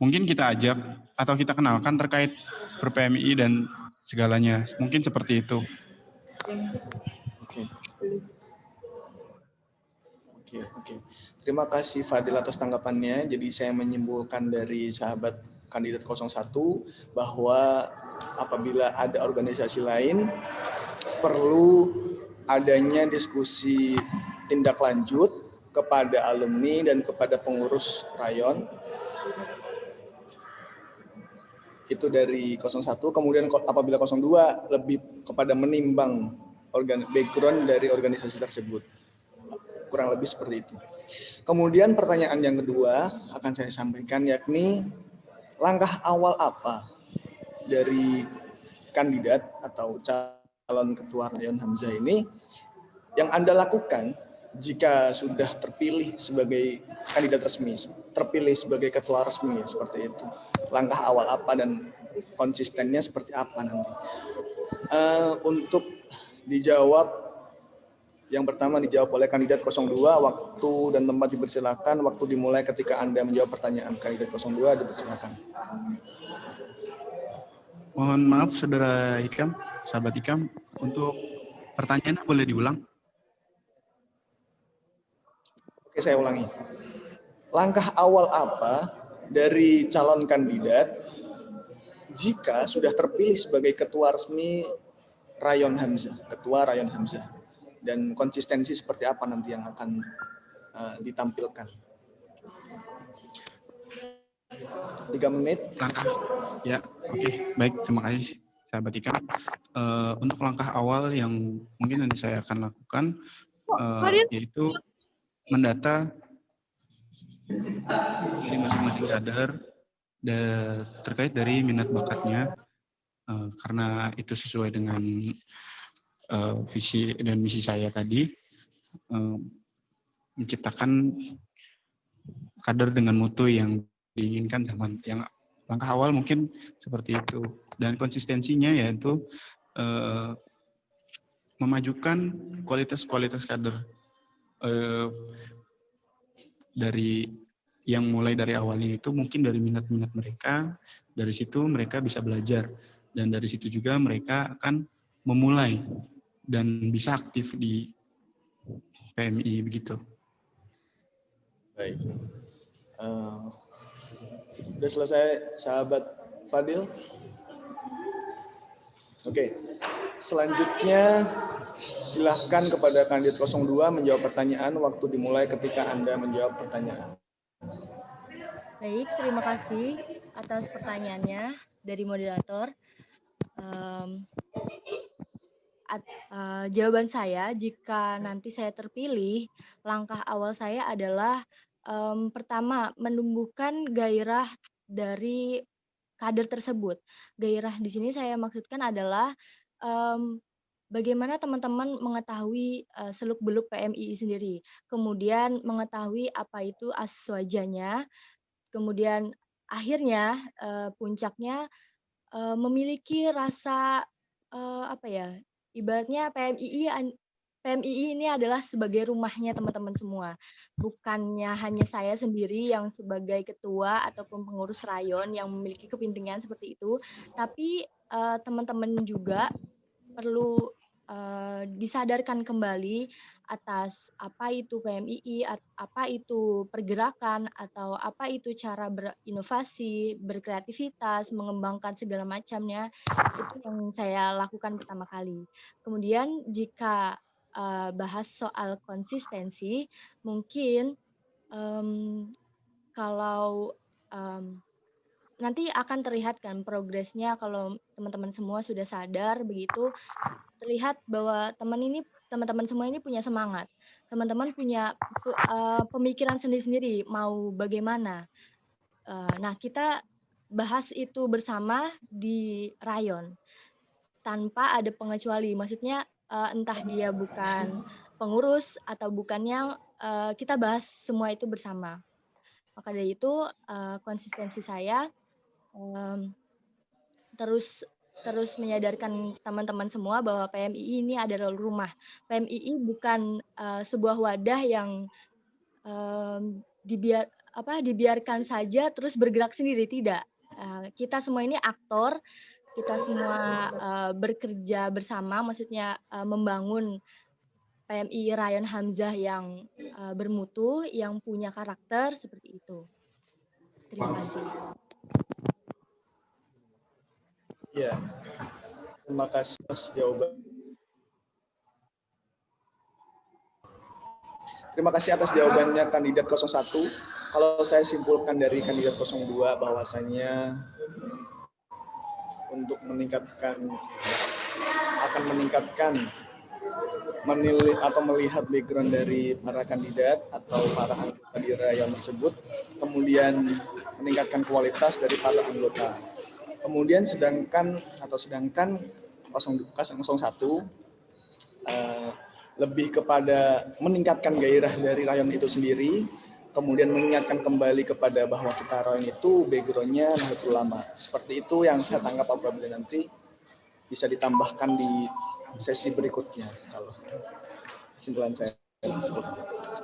mungkin kita ajak atau kita kenalkan terkait per-PMI dan segalanya, mungkin seperti itu. Oke. Terima kasih Fadil atas tanggapannya. Jadi saya menyimpulkan dari sahabat kandidat 01 bahwa apabila ada organisasi lain perlu adanya diskusi tindak lanjut kepada alumni dan kepada pengurus rayon itu dari 01, kemudian apabila 02 lebih kepada menimbang background dari organisasi tersebut. Kurang lebih seperti itu. Kemudian pertanyaan yang kedua akan saya sampaikan, yakni langkah awal apa dari kandidat atau calon ketua Rayon Hamzah ini yang Anda lakukan jika sudah terpilih sebagai kandidat resmi, terpilih sebagai ketua resmi, seperti itu. Langkah awal apa dan konsistennya seperti apa nanti? Untuk dijawab, yang pertama dijawab oleh kandidat 02, waktu dan tempat dipersilakan, waktu dimulai ketika Anda menjawab pertanyaan. Kandidat 02 dipersilakan. Mohon maaf Saudara Ikam, sahabat Ikam, untuk pertanyaannya boleh diulang? Oke, saya ulangi. Langkah awal apa dari calon kandidat jika sudah terpilih sebagai ketua resmi Rayon Hamzah, ketua Rayon Hamzah, dan konsistensi seperti apa nanti yang akan ditampilkan? 3 menit. Langkah, ya, oke, baik, terima kasih sahabat Ikam. Untuk langkah awal yang mungkin nanti saya akan lakukan, yaitu mendata dari masing-masing kader terkait dari minat bakatnya, karena itu sesuai dengan visi dan misi saya tadi, menciptakan kader dengan mutu yang diinginkan sama yang langkah awal mungkin seperti itu. Dan konsistensinya yaitu memajukan kualitas kader dari yang mulai dari awalnya itu mungkin dari minat-minat mereka, dari situ mereka bisa belajar, dan dari situ juga mereka akan memulai dan bisa aktif di PMI begitu. Baik. Sudah selesai sahabat Fadil? Oke. Selanjutnya silahkan kepada kandidat 02 menjawab pertanyaan, waktu dimulai ketika Anda menjawab pertanyaan. Baik, terima kasih atas pertanyaannya dari moderator. Jawaban saya, jika nanti saya terpilih, langkah awal saya adalah pertama, menumbuhkan gairah dari kader tersebut. Gairah di sini saya maksudkan adalah bagaimana teman-teman mengetahui seluk-beluk PMII sendiri, kemudian mengetahui apa itu aswajanya, kemudian akhirnya puncaknya memiliki rasa apa ya, ibaratnya PMII ini adalah sebagai rumahnya teman-teman semua. Bukannya hanya saya sendiri yang sebagai ketua ataupun pengurus rayon yang memiliki kepentingan seperti itu, tapi teman-teman juga perlu disadarkan kembali atas apa itu PMII, apa itu pergerakan, atau apa itu cara berinovasi, berkreativitas, mengembangkan segala macamnya. Itu yang saya lakukan pertama kali. Kemudian jika bahas soal konsistensi, mungkin kalau nanti akan terlihat kan progresnya kalau teman-teman semua sudah sadar begitu, terlihat bahwa teman-teman semua ini punya semangat. Teman-teman punya pemikiran sendiri-sendiri mau bagaimana. Nah, kita bahas itu bersama di rayon tanpa ada pengecuali. Maksudnya entah dia bukan pengurus atau bukan yang kita bahas semua itu bersama. Maka dari itu konsistensi saya terus menyadarkan teman-teman semua bahwa PMII ini adalah rumah. PMII bukan sebuah wadah yang dibiarkan saja terus bergerak sendiri, tidak. Kita semua ini aktor, kita semua bekerja bersama, maksudnya membangun PMI Rayon Hamzah yang bermutu, yang punya karakter seperti itu. Terima kasih. Ya, terima kasih atas jawaban. Terima kasih atas jawabannya kandidat 01. Kalau saya simpulkan dari kandidat 02 bahwasanya untuk meningkatkan menilai atau melihat background dari para kandidat atau para anggota di rayon tersebut, kemudian meningkatkan kualitas dari para anggota. Kemudian sedangkan 01 lebih kepada meningkatkan gairah dari rayon itu sendiri, kemudian mengingatkan kembali kepada bahwa kita rayon itu background-nya Nahdlatul Ulama. Seperti itu yang saya tangkap apabila nanti bisa ditambahkan di sesi berikutnya. Kalau kesimpulan saya.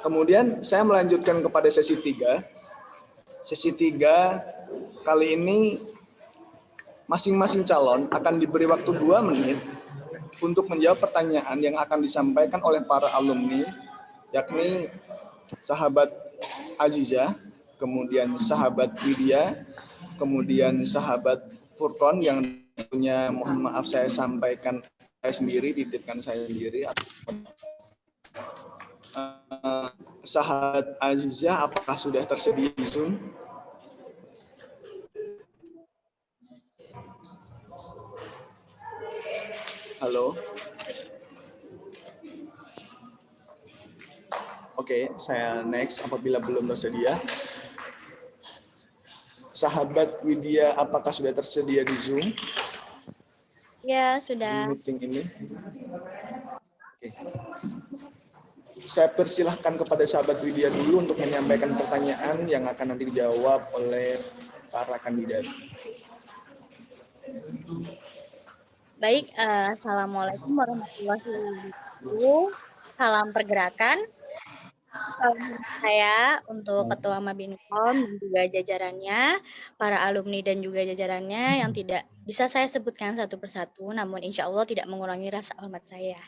Kemudian saya melanjutkan kepada sesi 3. Sesi 3 kali ini masing-masing calon akan diberi waktu 2 menit untuk menjawab pertanyaan yang akan disampaikan oleh para alumni, yakni sahabat Azizah, kemudian sahabat Widya, kemudian sahabat Furqon yang punya, mohon maaf saya sampaikan saya sendiri, titipkan saya sendiri. Sahabat Azizah, apakah sudah tersedia di Zoom? Halo. Oke, saya next apabila belum tersedia. Sahabat Widya, apakah sudah tersedia di Zoom? Ya, sudah. Zoom meeting ini. Oke. Saya persilahkan kepada sahabat Widya dulu untuk menyampaikan pertanyaan yang akan nanti dijawab oleh para kandidat. Baik, Assalamualaikum warahmatullahi wabarakatuh. Salam pergerakan. Saya untuk Ketua Mabinkom dan juga jajarannya, para alumni dan juga jajarannya yang tidak bisa saya sebutkan satu persatu, namun insya Allah tidak mengurangi rasa hormat saya.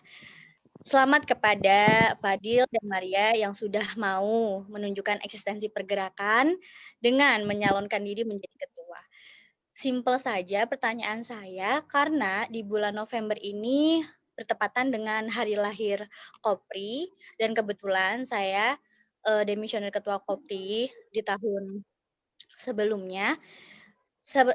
Selamat kepada Fadil dan Maria yang sudah mau menunjukkan eksistensi pergerakan dengan menyalonkan diri menjadi ketua. Simpel saja pertanyaan saya, karena di bulan November ini bertepatan dengan hari lahir Kopri, dan kebetulan saya demisioner ketua Kopri di tahun sebelumnya.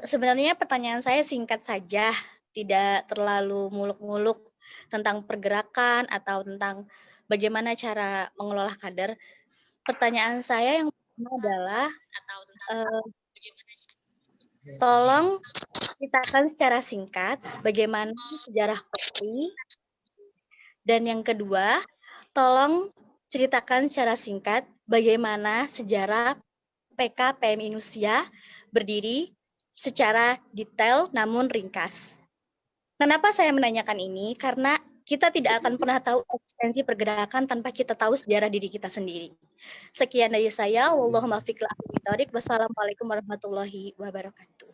Sebenarnya pertanyaan saya singkat saja, tidak terlalu muluk-muluk tentang pergerakan atau tentang bagaimana cara mengelola kader. Pertanyaan saya yang pertama adalah, tolong ceritakan secara singkat bagaimana sejarah Kopri. Dan yang kedua, tolong ceritakan secara singkat bagaimana sejarah PK PMI Nusia berdiri secara detail namun ringkas. Kenapa saya menanyakan ini? Karena kita tidak akan pernah tahu eksistensi pergerakan tanpa kita tahu sejarah diri kita sendiri. Sekian dari saya. Wallahumma fiqh aqib. Wassalamualaikum warahmatullahi wabarakatuh.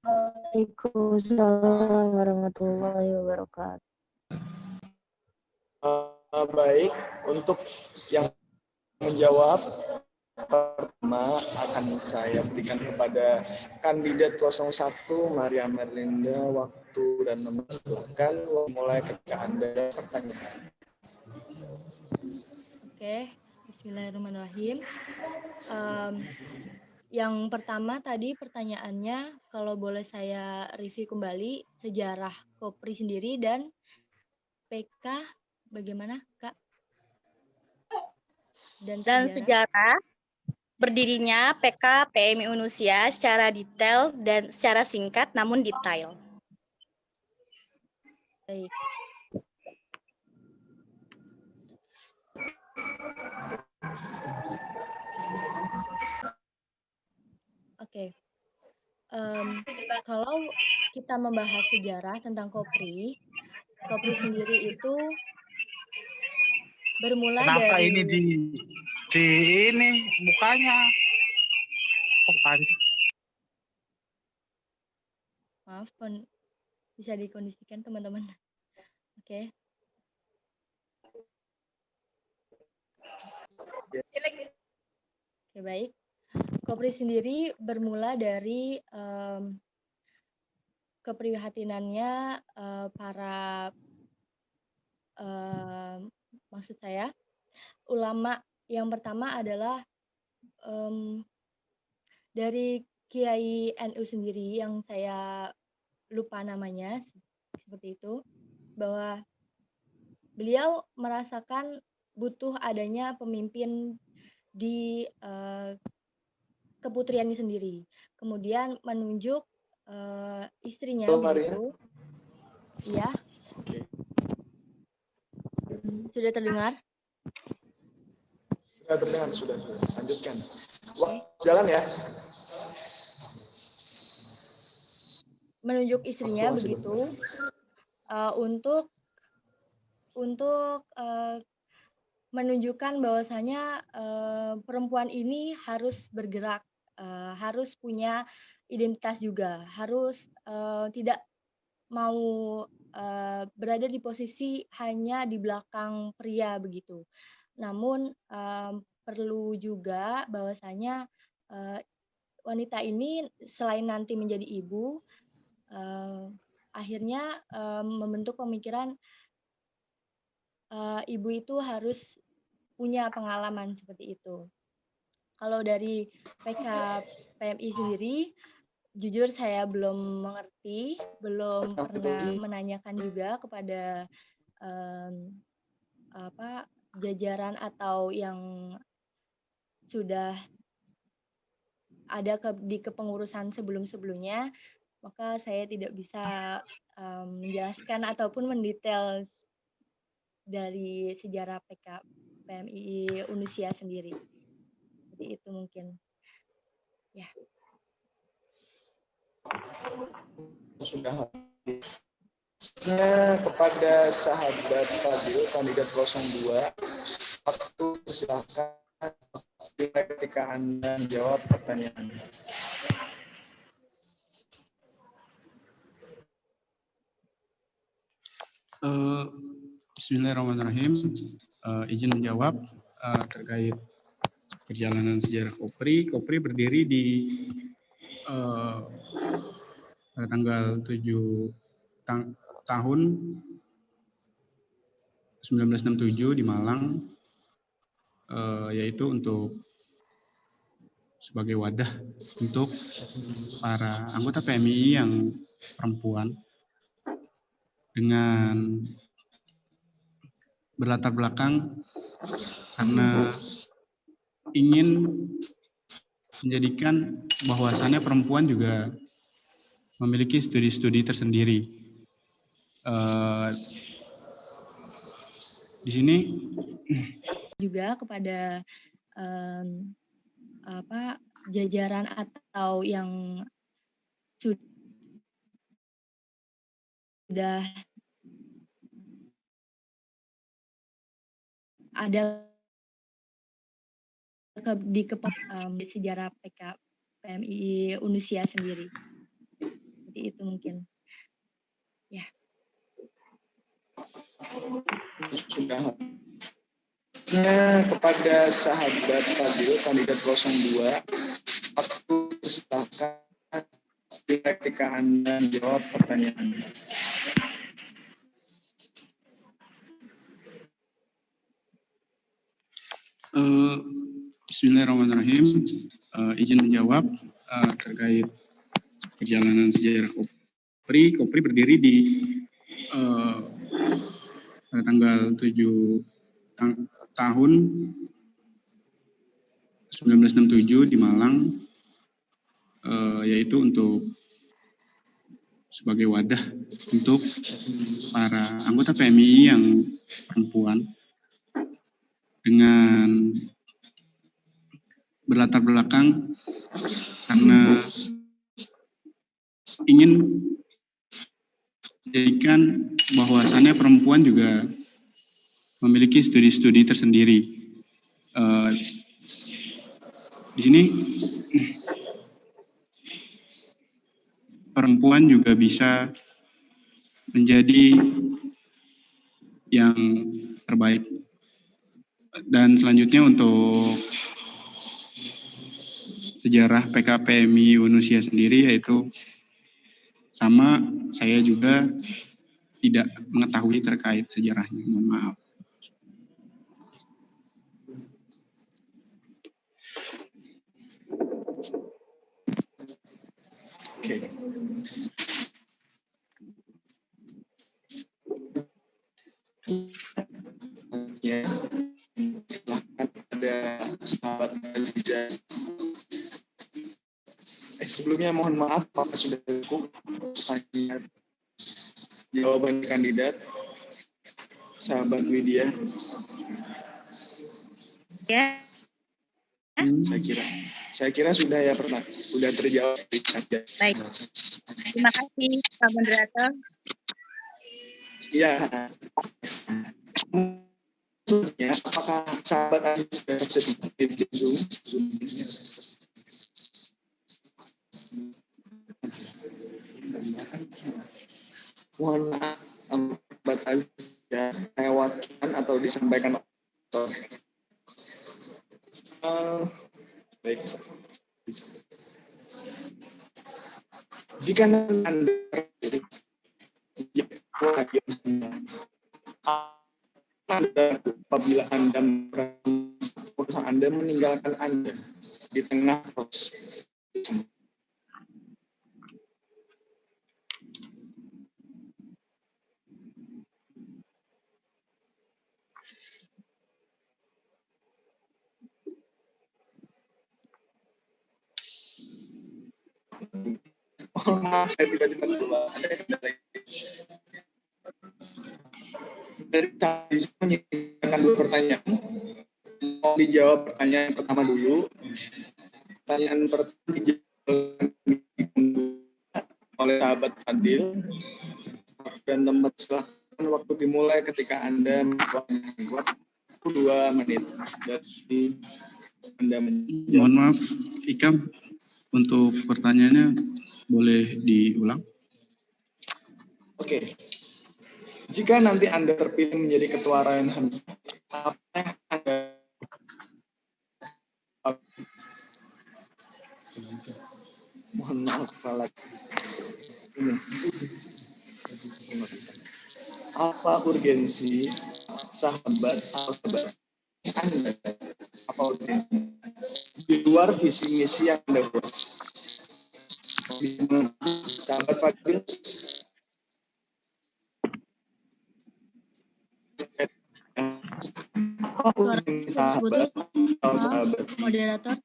Waalaikumsalam warahmatullahi wabarakatuh. Baik, untuk yang menjawab pertama akan saya berikan kepada kandidat 01 Maria Merlinda waktu dan memasukkan mulai ketika Anda pertanyaan. Oke, bismillahirrahmanirrahim. Yang pertama tadi pertanyaannya, kalau boleh saya review kembali sejarah Kopri sendiri dan PK bagaimana, Kak? Dan sejarah berdirinya PK PMI Unusia secara detail dan secara singkat namun detail. Baik. Oke. Kalau kita membahas sejarah tentang Kopri sendiri itu bermula Kenapa dari... ini di ini mukanya? Oh, panci. Maaf, bisa dikondisikan teman-teman. Oke. Oke, baik. Kopri sendiri bermula dari keprihatinannya para maksud saya ulama yang pertama adalah dari Kiai NU sendiri yang saya lupa namanya, seperti itu, bahwa beliau merasakan butuh adanya pemimpin di keputriannya sendiri. Kemudian menunjuk istrinya begitu. Iya. Sudah terdengar? Sudah terdengar, sudah. Lanjutkan. Jalan ya. Menunjuk istrinya begitu untuk menunjukkan bahwasanya perempuan ini harus bergerak, harus punya identitas juga, harus tidak mau berada di posisi hanya di belakang pria begitu. Namun perlu juga bahwasanya wanita ini selain nanti menjadi ibu, akhirnya membentuk pemikiran ibu itu harus punya pengalaman seperti itu. Kalau dari PKPMI sendiri, jujur saya belum mengerti, belum pernah menanyakan juga kepada jajaran atau yang sudah ada di kepengurusan sebelum-sebelumnya, maka saya tidak bisa menjelaskan ataupun mendetail dari sejarah PKPMI Unusia sendiri. Seperti itu mungkin. Ya. Sudah. Kepada sahabat Fadil, kandidat 02, waktu silakan ketika Anda menjawab pertanyaan. Bismillahirrahmanirrahim. Izin menjawab terkait perjalanan sejarah Kopri. Kopri berdiri di pada tanggal 7 tahun 1967 di Malang, yaitu untuk sebagai wadah untuk para anggota PMI yang perempuan dengan berlatar belakang karena ingin menjadikan bahwasannya perempuan juga memiliki studi-studi tersendiri. Di sini juga kepada jajaran atau yang sudah ada di sejarah PKPMI Unusia sendiri. Seperti itu mungkin. Ya. Sudah. Kepada sahabat Fadil, kandidat 02, waktu silakan ketika Anda menjawab pertanyaan. Bismillahirrahmanirrahim. Izin menjawab terkait perjalanan sejarah Kopri. Kopri berdiri di pada tanggal 7 tahun 1967 di Malang, yaitu untuk sebagai wadah untuk para anggota PMI yang perempuan dengan berlatar belakang karena ingin menjadikan bahwasannya perempuan juga memiliki studi-studi tersendiri. Di sini perempuan juga bisa menjadi yang terbaik. Dan selanjutnya untuk sejarah PKPMI Unusia sendiri, yaitu sama, saya juga tidak mengetahui terkait sejarahnya. Mohon maaf. Ya, silahkan ada sahabat Aziza. Sebelumnya mohon maaf apakah sudah cukup jawaban kandidat sahabat Widya. Ya. Saya kira sudah ya, sudah terjawab. Baik. Terima kasih Pak Moderator. Ya. Ya, apakah sahabat Aziz sudah bersedia di Zoom? Mohon maaf, sahabat Aziz ya, lewatkan atau disampaikan. Baik. Jika Anda apabila Anda merasa Anda meninggalkan Anda di tengah proses. Oh, maaf, saya tiba-tiba keluar. Dari tadi saya menyiapkan 2 pertanyaan. Mau dijawab pertanyaan pertama dulu. Pertanyaan pertama dijawab oleh sahabat Fadil. Dan tempat silakan waktu dimulai ketika Anda membuat 2 menit. Jadi Anda menjawab. Mohon maaf, Ikam, untuk pertanyaannya boleh diulang? Oke. Jika nanti Anda terpilih menjadi ketua Rayyan Hamzah, apa yang Anda mohon maaf apa urgensi sahabat Anda, apa urgensi di luar visi misi yang Anda buat? Sahabat Fadil, Suara putus, moderator.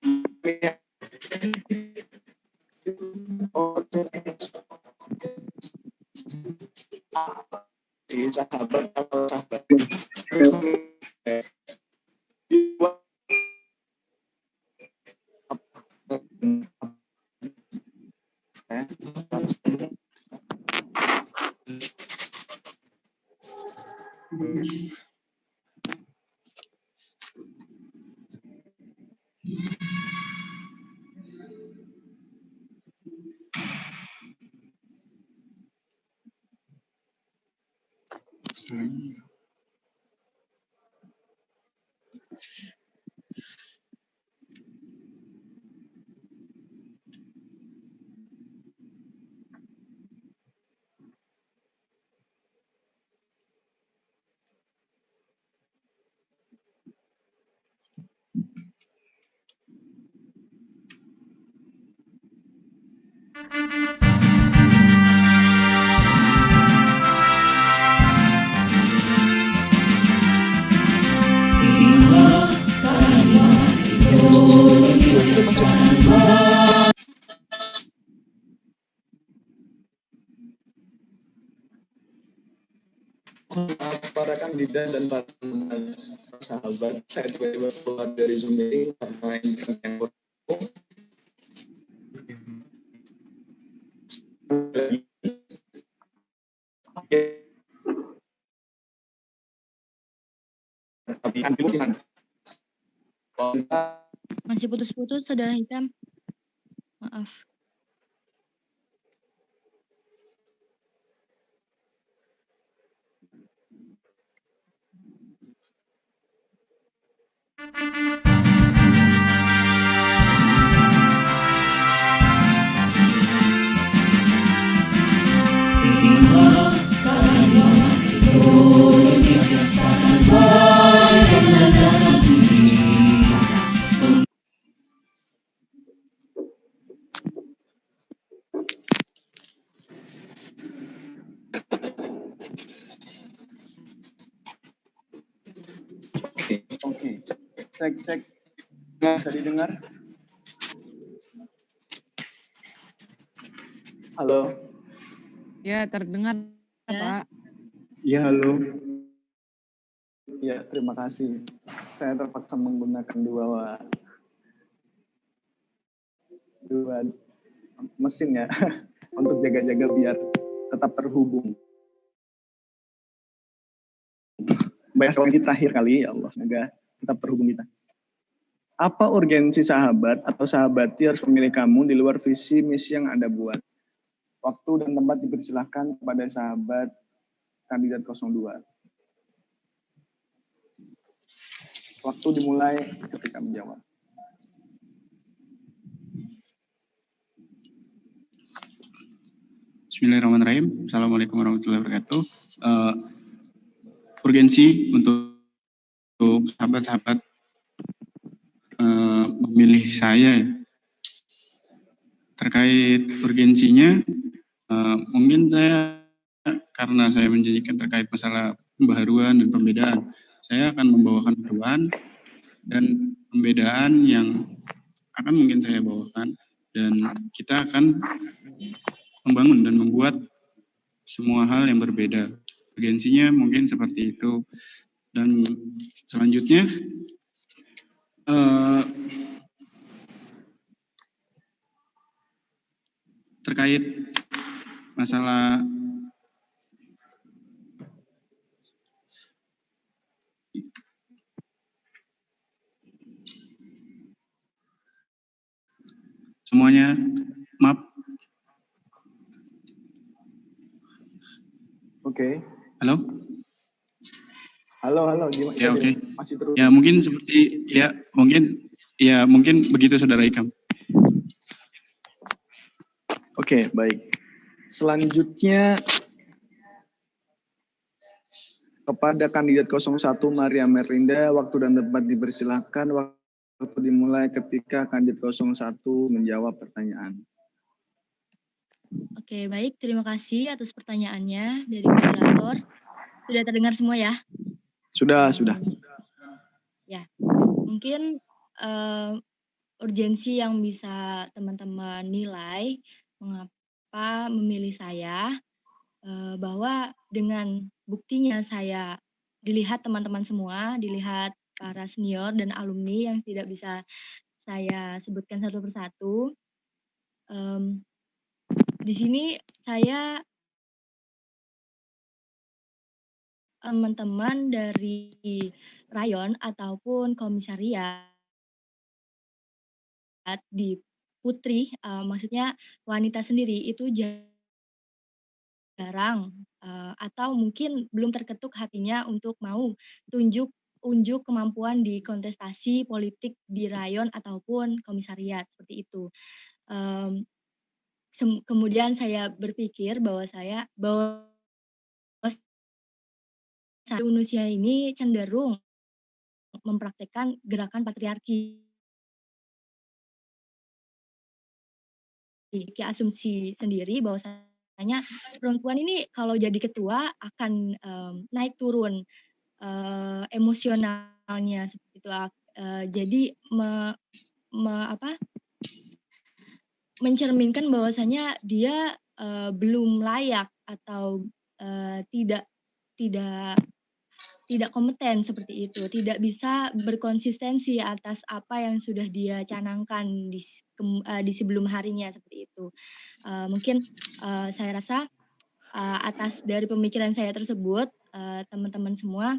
Si sahabat atau sahabat para kandidat dan para sahabat, saya tiba-tiba keluar dari Zoom meeting karena internet yang Masih putus-putus, Saudara Hikam. Maaf. Cek. Bisa didengar? Halo. Ya, terdengar, Pak. Ya, halo. Ya, terima kasih. Saya terpaksa menggunakan dua mesin ya untuk jaga-jaga biar tetap terhubung. Banyak sekali terakhir kali, ya Allah, semoga tetap terhubung kita. Apa urgensi sahabat atau sahabati harus memilih kamu di luar visi misi yang Anda buat? Waktu dan tempat dipersilahkan kepada sahabat kandidat 02. Waktu dimulai ketika menjawab. Bismillahirrahmanirrahim. Assalamualaikum warahmatullahi wabarakatuh. Urgensi untuk sahabat-sahabat memilih saya terkait urgensinya, mungkin saya karena saya menjanjikan terkait masalah pembaharuan dan pembedaan, saya akan membawakan perubahan dan pembedaan yang akan mungkin saya bawakan, dan kita akan membangun dan membuat semua hal yang berbeda. Urgensinya mungkin seperti itu. Dan selanjutnya terkait masalah semuanya, maaf. Oke. Halo? Halo, gimana? Ya, oke. Masih terus. Ya, mungkin seperti, mungkin begitu Saudara Ikam. Oke, baik. Selanjutnya kepada kandidat 01 Maria Merlinda, waktu dan tempat dipersilahkan. Waktu dimulai ketika kandidat 01 menjawab pertanyaan. Oke, baik. Terima kasih atas pertanyaannya dari moderator. Sudah terdengar semua ya? Sudah. Ya, mungkin urgensi yang bisa teman-teman nilai mengapa memilih saya, bahwa dengan buktinya saya dilihat teman-teman semua, dilihat para senior dan alumni yang tidak bisa saya sebutkan satu persatu. Di sini saya teman-teman dari rayon ataupun komisariat di Putri, maksudnya wanita sendiri itu jarang atau mungkin belum terketuk hatinya untuk mau unjuk kemampuan di kontestasi politik di rayon ataupun komisariat seperti itu. Kemudian saya berpikir bahwa Indonesia ini cenderung mempraktikkan gerakan patriarki. Asumsi sendiri bahwasanya perempuan ini kalau jadi ketua akan naik turun emosionalnya seperti itu. Jadi mencerminkan bahwasanya dia belum layak atau tidak kompeten seperti itu, tidak bisa berkonsistensi atas apa yang sudah dia canangkan di sebelum harinya seperti itu. Mungkin saya rasa atas dari pemikiran saya tersebut, teman-teman semua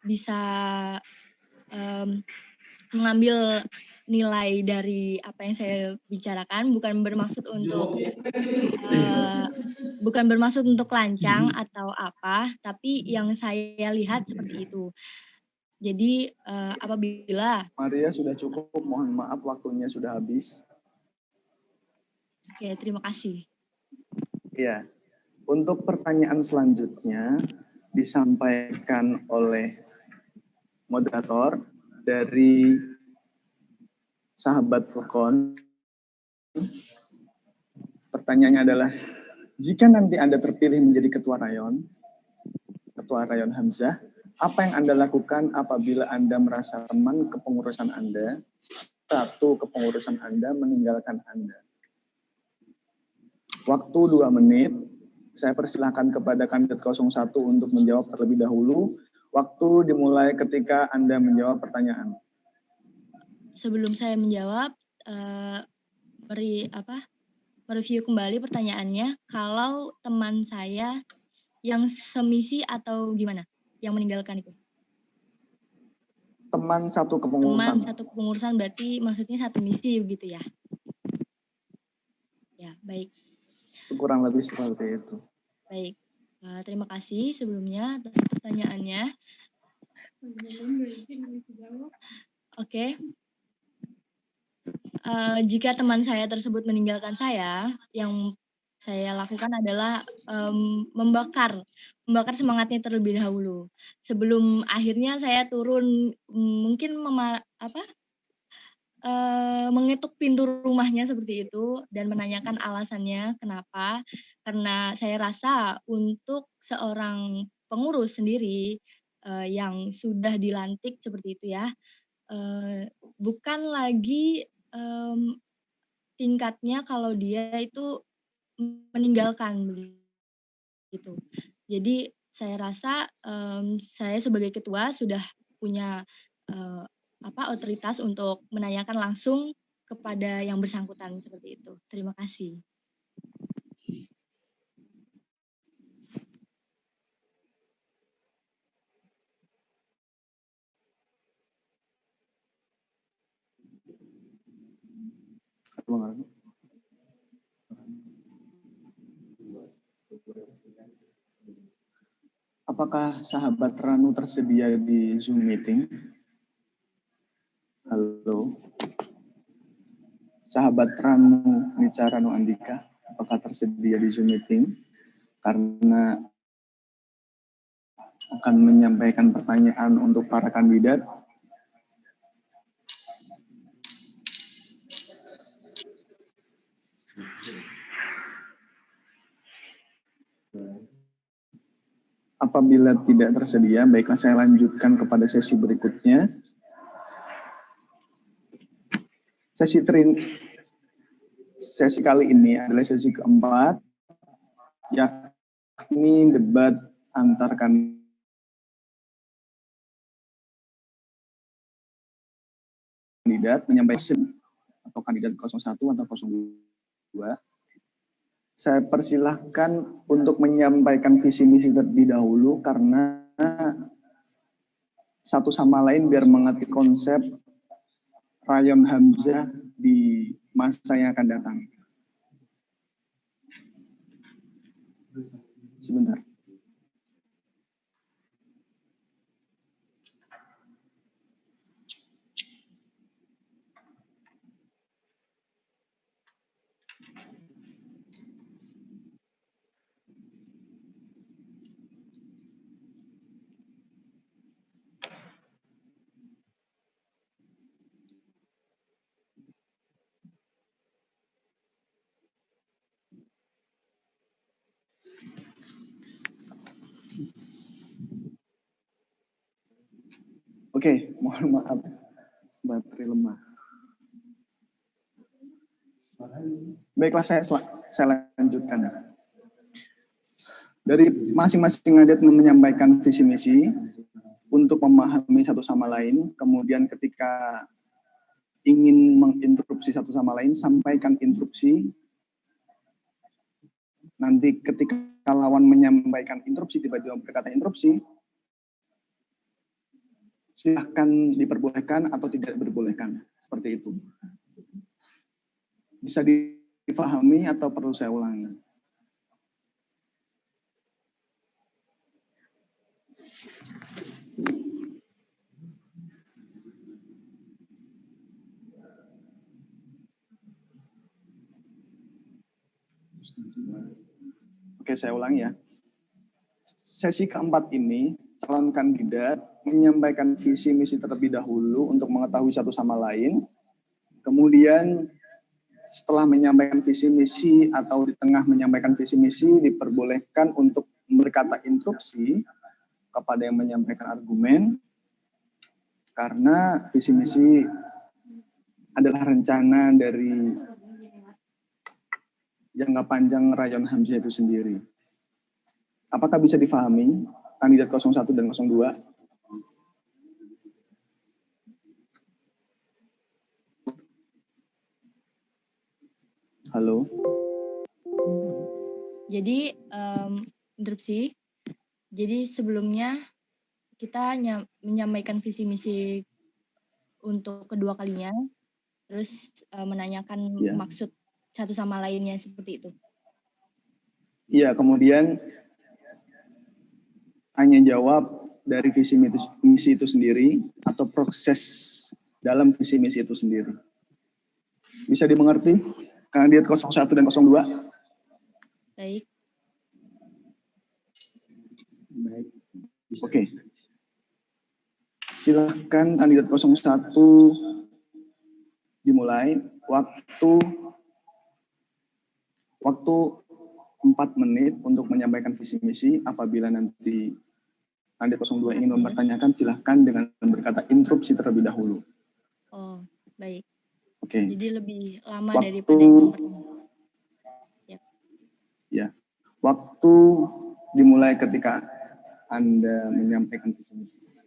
bisa mengambil nilai dari apa yang saya bicarakan, bukan bermaksud untuk lancang atau apa, tapi yang saya lihat seperti itu. Jadi apabila Maria sudah cukup, mohon maaf waktunya sudah habis. Oke, terima kasih. Iya. Untuk pertanyaan selanjutnya disampaikan oleh moderator dari sahabat Furqon. Pertanyaannya adalah, jika nanti Anda terpilih menjadi Ketua Rayon Hamzah, Apa yang Anda lakukan apabila Anda merasa teman kepengurusan Anda, satu kepengurusan Anda meninggalkan Anda? Waktu 2 menit, saya persilahkan kepada kandidat 01 untuk menjawab terlebih dahulu. Waktu dimulai ketika Anda menjawab pertanyaan. Sebelum saya menjawab, mereview kembali pertanyaannya. Kalau teman saya yang semisi atau gimana? Yang meninggalkan itu? Teman satu kepengurusan. Teman satu kepengurusan berarti maksudnya satu misi begitu ya? Ya, baik. Kurang lebih seperti itu. Baik. Terima kasih sebelumnya atas pertanyaannya. Oke. Jika teman saya tersebut meninggalkan saya, yang saya lakukan adalah membakar semangatnya terlebih dahulu. Sebelum akhirnya saya turun, mungkin mengetuk pintu rumahnya seperti itu dan menanyakan alasannya kenapa. Karena saya rasa untuk seorang pengurus sendiri yang sudah dilantik seperti itu ya, bukan lagi tingkatnya kalau dia itu meninggalkan begitu. Jadi saya rasa saya sebagai ketua sudah punya otoritas untuk menanyakan langsung kepada yang bersangkutan seperti itu. Terima kasih. Apakah sahabat Ranu tersedia di Zoom meeting? Halo. Sahabat Ranu Nica Ranu Andika, apakah tersedia di Zoom meeting? Karena akan menyampaikan pertanyaan untuk para kandidat. Apabila tidak tersedia, baiklah saya lanjutkan kepada sesi berikutnya. Sesi kali ini adalah sesi keempat, yakni debat antar kandidat menyampaikan atau kandidat 01 atau 02. Saya persilahkan untuk menyampaikan visi misi terlebih dahulu karena satu sama lain biar mengerti konsep Rayon Hamzah di masa yang akan datang. Sebentar. Oke, mohon maaf, baterai lemah. Baiklah, saya lanjutkan. Dari masing-masing kandidat menyampaikan visi misi untuk memahami satu sama lain, kemudian ketika ingin menginterupsi satu sama lain, sampaikan interupsi. Nanti ketika lawan menyampaikan interupsi, tiba-tiba berkata interupsi, silahkan diperbolehkan atau tidak diperbolehkan, seperti itu. Bisa dipahami atau perlu saya ulangi? Oke, saya ulangi ya. Sesi keempat ini, calon kandidat menyampaikan visi misi terlebih dahulu untuk mengetahui satu sama lain. Kemudian setelah menyampaikan visi misi atau di tengah menyampaikan visi misi diperbolehkan untuk berkata interupsi kepada yang menyampaikan argumen, karena visi misi adalah rencana dari jangka panjang Rayon Hamzah itu sendiri. Apakah bisa difahami kandidat 01 dan 02? Halo. Jadi interupsi. Jadi sebelumnya kita menyampaikan visi misi untuk kedua kalinya, terus menanyakan maksud satu sama lainnya seperti itu. Iya, kemudian tanya jawab dari visi misi itu sendiri atau proses dalam visi misi itu sendiri. Bisa dimengerti? Kandidat 01 dan 02? Baik. Baik. Oke. Silakan kandidat 01 dimulai. Waktu 4 menit untuk menyampaikan visi misi. Apabila nanti kandidat 02 ingin mempertanyakan, silahkan dengan berkata interupsi terlebih dahulu. Oh, baik. Oke. Jadi lebih lama daripada yang pertama. Ya. Waktu dimulai ketika Anda menyampaikan visi misi.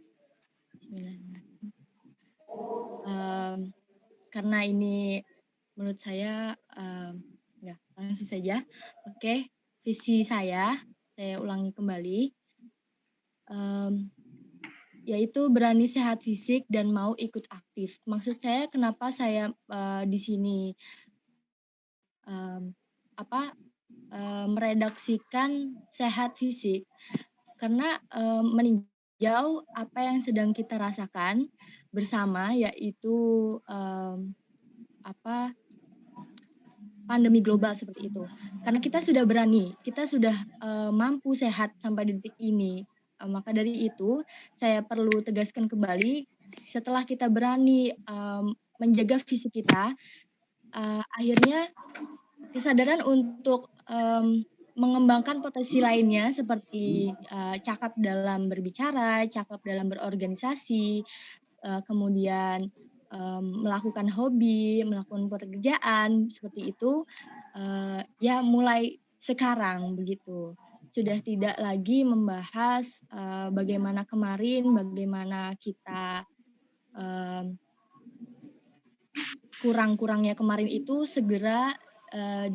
Karena ini menurut saya ya langsung saja. Oke, visi saya ulangi kembali, yaitu berani sehat fisik dan mau ikut aktif. Maksud saya kenapa saya di sini meredaksikan sehat fisik, karena meninjau apa yang sedang kita rasakan bersama, yaitu pandemi global seperti itu. Karena kita sudah berani, kita sudah mampu sehat sampai detik ini. Maka dari itu saya perlu tegaskan kembali, setelah kita berani menjaga fisik kita, akhirnya kesadaran untuk mengembangkan potensi lainnya seperti cakap dalam berbicara, cakap dalam berorganisasi, kemudian melakukan hobi, melakukan pekerjaan seperti itu, ya mulai sekarang begitu. Sudah tidak lagi membahas bagaimana kemarin, bagaimana kita kurang-kurangnya kemarin itu segera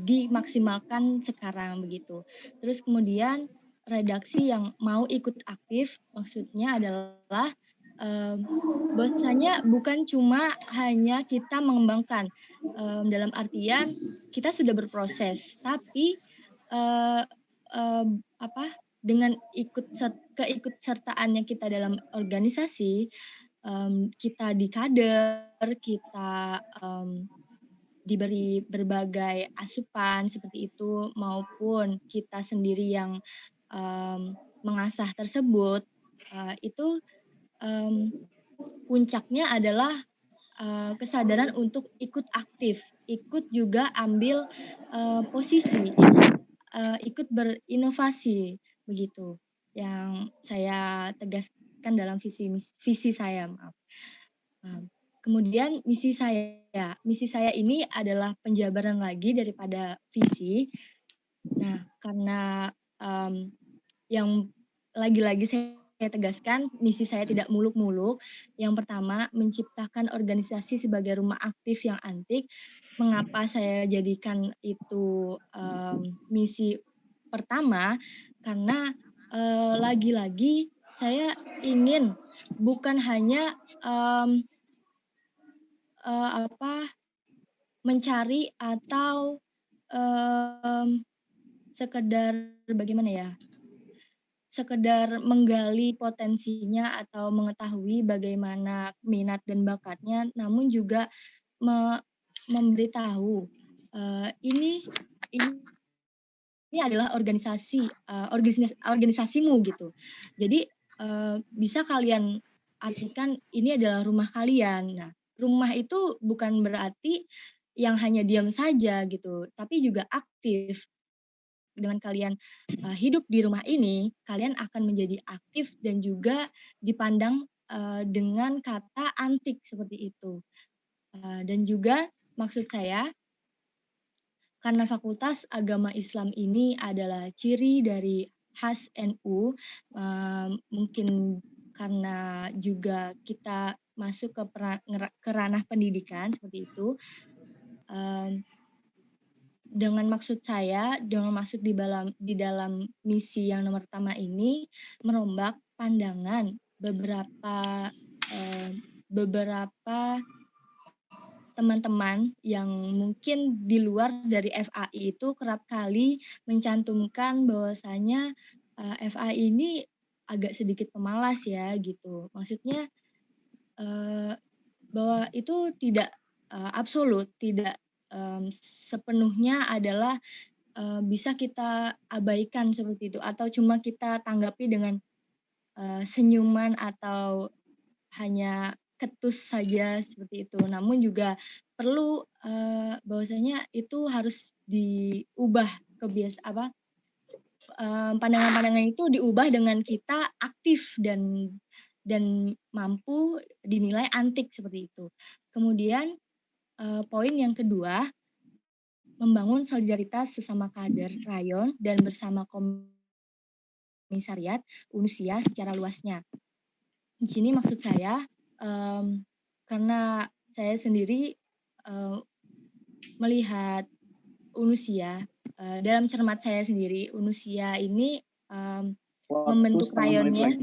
dimaksimalkan sekarang begitu. Terus kemudian redaksi yang mau ikut aktif maksudnya adalah bahwasanya bukan cuma hanya kita mengembangkan, dalam artian kita sudah berproses, tapi dengan keikutsertaannya kita dalam organisasi, kita di kader, kita diberi berbagai asupan seperti itu, maupun kita sendiri yang mengasah tersebut, itu puncaknya adalah kesadaran untuk ikut aktif, ikut juga ambil posisi, ikut berinovasi begitu. Yang saya tegaskan dalam visi saya, maaf. Kemudian misi saya ini adalah penjabaran lagi daripada visi. Nah, karena yang lagi-lagi saya tegaskan, misi saya tidak muluk-muluk. Yang pertama, menciptakan organisasi sebagai rumah aktif yang antik. Mengapa saya jadikan itu misi pertama? Karena lagi-lagi saya ingin bukan hanya mencari atau sekedar bagaimana ya? Sekedar menggali potensinya atau mengetahui bagaimana minat dan bakatnya, namun juga memberitahu ini adalah organisasimu gitu. Jadi bisa kalian artikan ini adalah rumah kalian. Nah, rumah itu bukan berarti yang hanya diam saja gitu, tapi juga aktif dengan kalian hidup di rumah ini, kalian akan menjadi aktif dan juga dipandang dengan kata antik seperti itu. Dan juga maksud saya, karena Fakultas Agama Islam ini adalah ciri dari khas NU, mungkin karena juga kita masuk ke ranah pendidikan seperti itu. Dengan maksud di dalam misi yang nomor pertama ini merombak pandangan beberapa teman-teman yang mungkin di luar dari FAI itu kerap kali mencantumkan bahwasanya FAI ini agak sedikit pemalas ya gitu. Maksudnya bahwa itu tidak absolut, tidak sepenuhnya adalah bisa kita abaikan seperti itu, atau cuma kita tanggapi dengan senyuman atau hanya ketus saja seperti itu. Namun juga perlu bahwasanya itu harus diubah pandangan-pandangan itu diubah dengan kita aktif dan mampu dinilai antik seperti itu. Kemudian poin yang kedua, membangun solidaritas sesama kader rayon dan bersama komisariat Unusia secara luasnya. Di sini maksud saya, karena saya sendiri melihat Unusia, dalam cermat saya sendiri, Unusia ini membentuk rayonnya.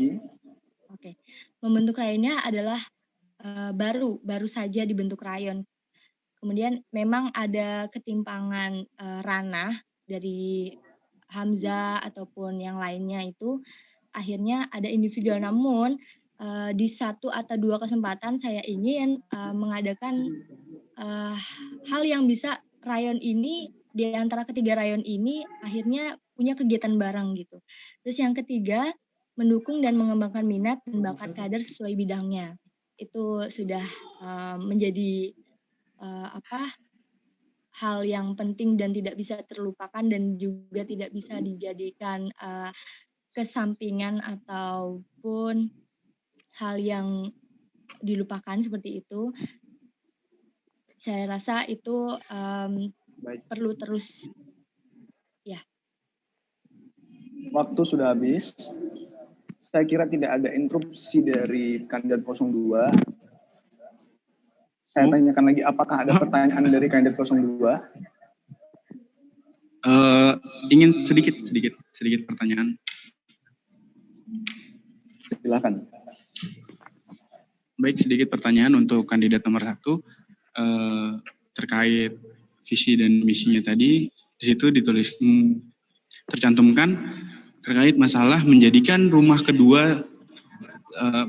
Membentuk rayonnya adalah baru saja dibentuk rayon. Kemudian memang ada ketimpangan ranah dari Hamzah ataupun yang lainnya itu akhirnya ada individual, namun di satu atau dua kesempatan saya ingin mengadakan hal yang bisa rayon ini, di antara ketiga rayon ini akhirnya punya kegiatan bareng gitu. Terus yang ketiga, mendukung dan mengembangkan minat dan bakat kader sesuai bidangnya. Itu sudah menjadi hal yang penting dan tidak bisa terlupakan dan juga tidak bisa dijadikan kesampingan ataupun hal yang dilupakan seperti itu. Saya rasa itu perlu terus ya. Waktu sudah habis. Saya kira tidak ada interupsi dari kandidat 02. Saya tanyakan lagi, apakah ada pertanyaan dari kandidat 02? Ingin sedikit pertanyaan. Silakan. Baik, sedikit pertanyaan untuk kandidat nomor 1 terkait visi dan misinya tadi. Di situ tercantumkan terkait masalah menjadikan rumah kedua,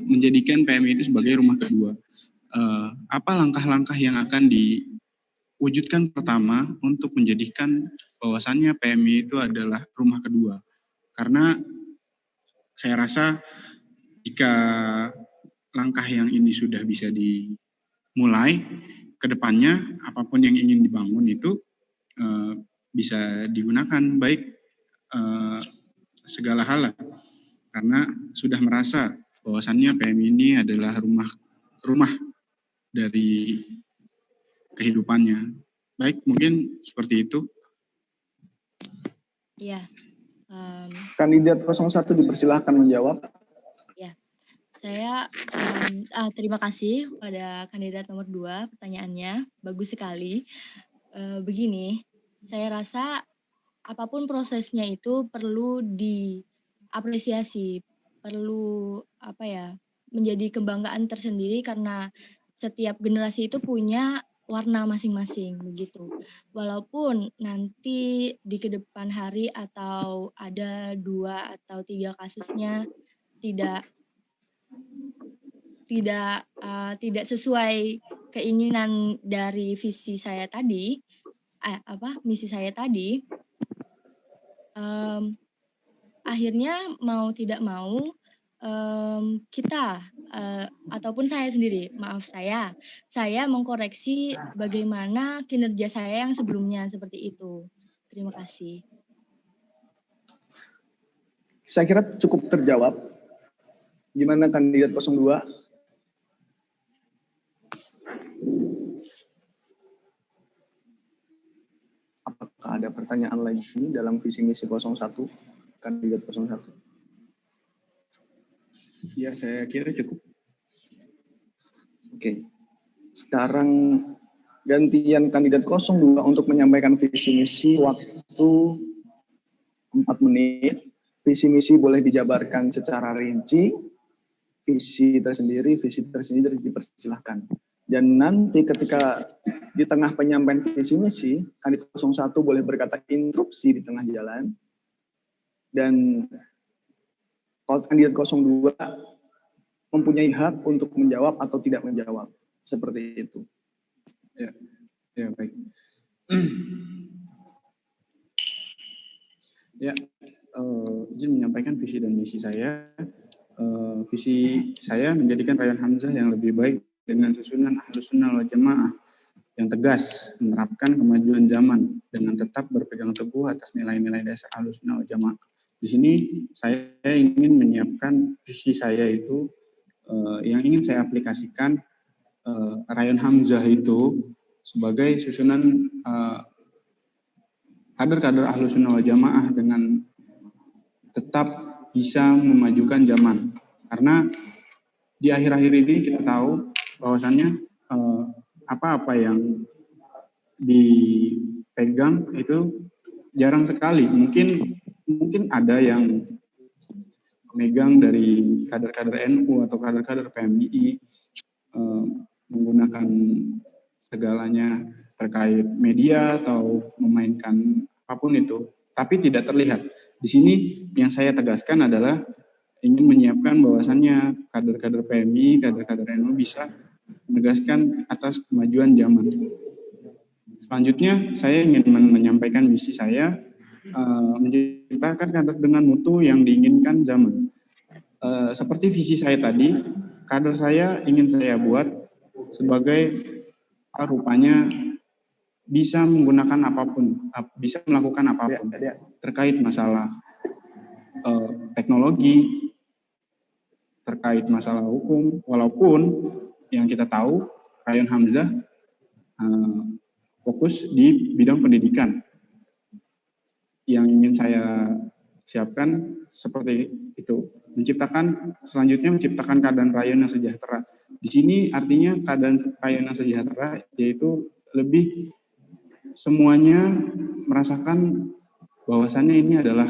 menjadikan PMI itu sebagai rumah kedua. Apa langkah-langkah yang akan diwujudkan pertama untuk menjadikan bahwasannya PMI itu adalah rumah kedua? Karena saya rasa jika langkah yang ini sudah bisa dimulai, ke depannya apapun yang ingin dibangun itu bisa digunakan baik segala hal, karena sudah merasa bahwasannya PMI ini adalah rumah dari kehidupannya. Baik, mungkin seperti itu. Iya. Kandidat 01 dipersilahkan menjawab. Ya, saya terima kasih pada kandidat nomor 2, pertanyaannya bagus sekali. Begini, saya rasa apapun prosesnya itu perlu diapresiasi, perlu menjadi kebanggaan tersendiri karena setiap generasi itu punya warna masing-masing begitu. Walaupun nanti di kedepan hari atau ada 2 atau 3 kasusnya tidak sesuai keinginan dari visi saya tadi, misi saya tadi, akhirnya mau tidak mau kita ataupun saya sendiri, saya mengkoreksi bagaimana kinerja saya yang sebelumnya seperti itu. Terima kasih. Saya kira cukup terjawab. Gimana kandidat 02? Apakah ada pertanyaan lagi dalam visi misi 01, kandidat 01? Ya, saya kira cukup. Oke. Sekarang gantian kandidat 02 untuk menyampaikan visi misi, waktu 4 menit. Visi misi boleh dijabarkan secara rinci, visi tersendiri dipersilahkan. Dan nanti ketika di tengah penyampaian visi misi, kandidat 01 boleh berkata interupsi di tengah jalan. Dan kalau kandidat 02 mempunyai hak untuk menjawab atau tidak menjawab. Seperti itu. Ya baik. Ya, izin menyampaikan visi dan misi saya. Visi saya menjadikan Rayyan Hamzah yang lebih baik dengan susunan Ahlus Sunnah wal Jamaah yang tegas, menerapkan kemajuan zaman dengan tetap berpegang teguh atas nilai-nilai dasar Ahlus Sunnah wal Jamaah. Di sini saya ingin menyiapkan visi saya itu yang ingin saya aplikasikan Rayyan Hamzah itu sebagai susunan kader-kader Ahlus Sunnah wal Jamaah dengan tetap bisa memajukan zaman. Karena di akhir-akhir ini kita tahu bahwasannya apa-apa yang dipegang itu jarang sekali. Mungkin ada yang memegang dari kader-kader NU atau kader-kader PMII menggunakan segalanya terkait media atau memainkan apapun itu, tapi tidak terlihat. Di sini yang saya tegaskan adalah ingin menyiapkan bahwasannya kader-kader PMI, kader-kader NU bisa menegaskan atas kemajuan zaman. Selanjutnya saya ingin menyampaikan misi saya menciptakan kader dengan mutu yang diinginkan zaman. Seperti visi saya tadi, kader saya ingin saya buat sebagai rupanya bisa menggunakan apapun, bisa melakukan apapun terkait masalah teknologi, terkait masalah hukum, walaupun yang kita tahu Rayyan Hamzah fokus di bidang pendidikan. Yang ingin saya siapkan seperti itu, selanjutnya menciptakan keadaan Rayyan yang sejahtera. Di sini artinya keadaan Rayyan yang sejahtera yaitu lebih semuanya merasakan bahwasannya ini adalah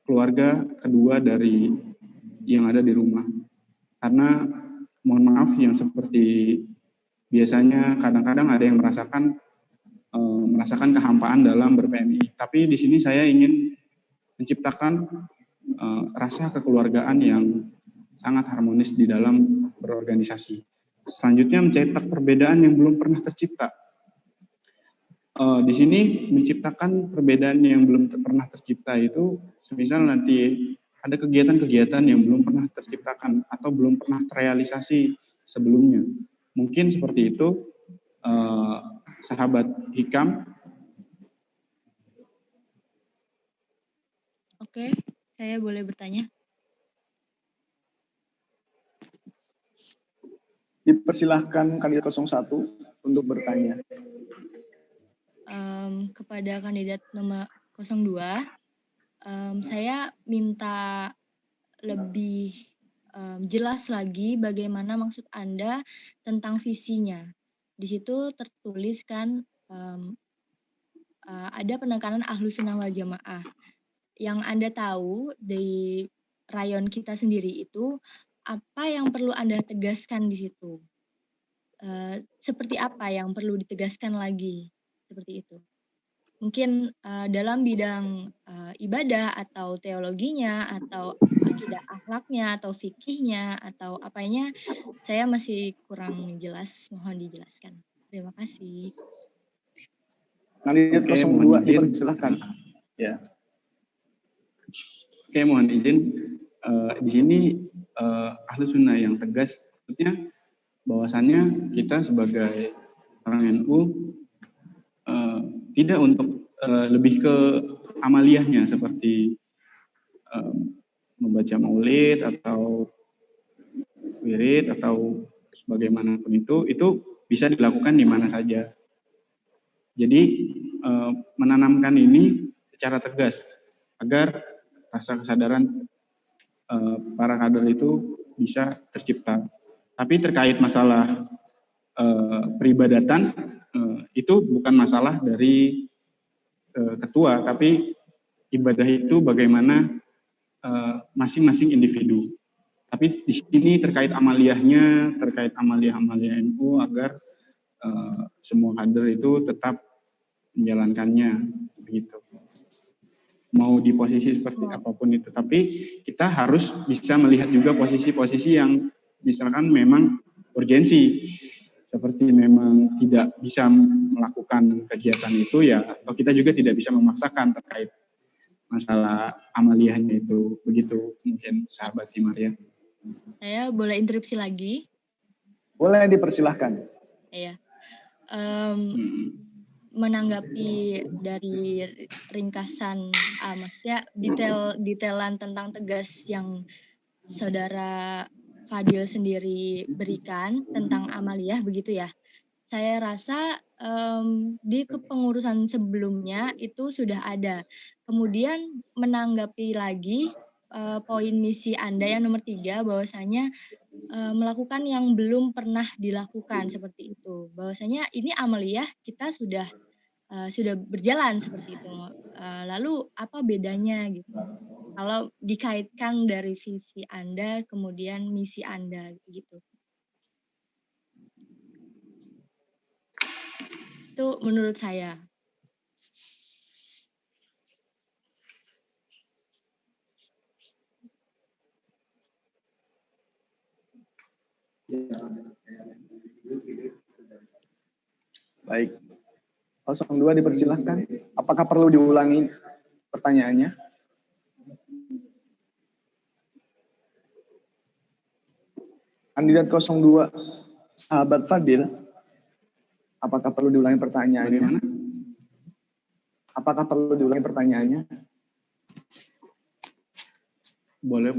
keluarga kedua dari yang ada di rumah. Karena mohon maaf yang seperti biasanya kadang-kadang ada yang merasakan kehampaan dalam ber-PMI. Tapi di sini saya ingin menciptakan rasa kekeluargaan yang sangat harmonis di dalam berorganisasi. Selanjutnya mencetak perbedaan yang belum pernah tercipta. Di sini menciptakan perbedaan yang belum pernah tercipta itu, semisal nanti ada kegiatan-kegiatan yang belum pernah terciptakan atau belum pernah terrealisasi sebelumnya. Mungkin seperti itu, sahabat Hikam. Oke, saya boleh bertanya? Dipersilahkan kandidat 01 untuk bertanya. Kepada kandidat nomor 02, saya minta lebih jelas lagi bagaimana maksud Anda tentang visinya. Di situ tertulis kan ada penekanan Ahlus Sunnah wal Jamaah. Yang Anda tahu di rayon kita sendiri itu, apa yang perlu Anda tegaskan di situ? Seperti apa yang perlu ditegaskan lagi? Seperti itu. Mungkin dalam bidang ibadah atau teologinya atau akidah akhlaknya atau fikihnya atau apanya, saya masih kurang jelas, mohon dijelaskan. Terima kasih. Kandidat 02 dipersilahkan. Ya. Oke, mohon izin. Di sini Ahlus Sunnah yang tegas, maksudnya bahwasannya kita sebagai orang NU tidak untuk lebih ke amaliyahnya seperti membaca maulid atau wirid atau sebagaimanapun itu bisa dilakukan di mana saja. Jadi menanamkan ini secara tegas agar rasa kesadaran para kader itu bisa tercipta. Tapi terkait masalah peribadatan itu bukan masalah dari ketua, tapi ibadah itu bagaimana masing-masing individu. Tapi di sini terkait amaliyahnya, terkait amaliyah-amaliyah NU agar semua kader itu tetap menjalankannya begitu. Mau di posisi seperti apapun itu, tapi kita harus bisa melihat juga posisi-posisi yang misalkan memang urgensi, seperti memang tidak bisa melakukan kegiatan itu ya, atau kita juga tidak bisa memaksakan terkait masalah amaliyahnya itu. Begitu mungkin sahabat Maria. Saya boleh interupsi lagi? Boleh, dipersilahkan. Iya. Menanggapi dari ringkasan, maksudnya detailan tentang tegas yang Saudara Fadil sendiri berikan tentang amaliyah begitu ya. Saya rasa di kepengurusan sebelumnya itu sudah ada. Kemudian menanggapi lagi poin misi Anda yang nomor 3 bahwasanya melakukan yang belum pernah dilakukan seperti itu. Bahwasanya ini amaliyah kita sudah berjalan seperti itu. Lalu apa bedanya gitu? Kalau dikaitkan dari visi Anda kemudian misi Anda gitu. Itu menurut saya. Baik. 02 dipersilahkan. Apakah perlu diulangi pertanyaannya? Kandidat 02, sahabat Fadil, apakah perlu diulangi pertanyaannya? Apakah perlu diulangi pertanyaannya? Boleh.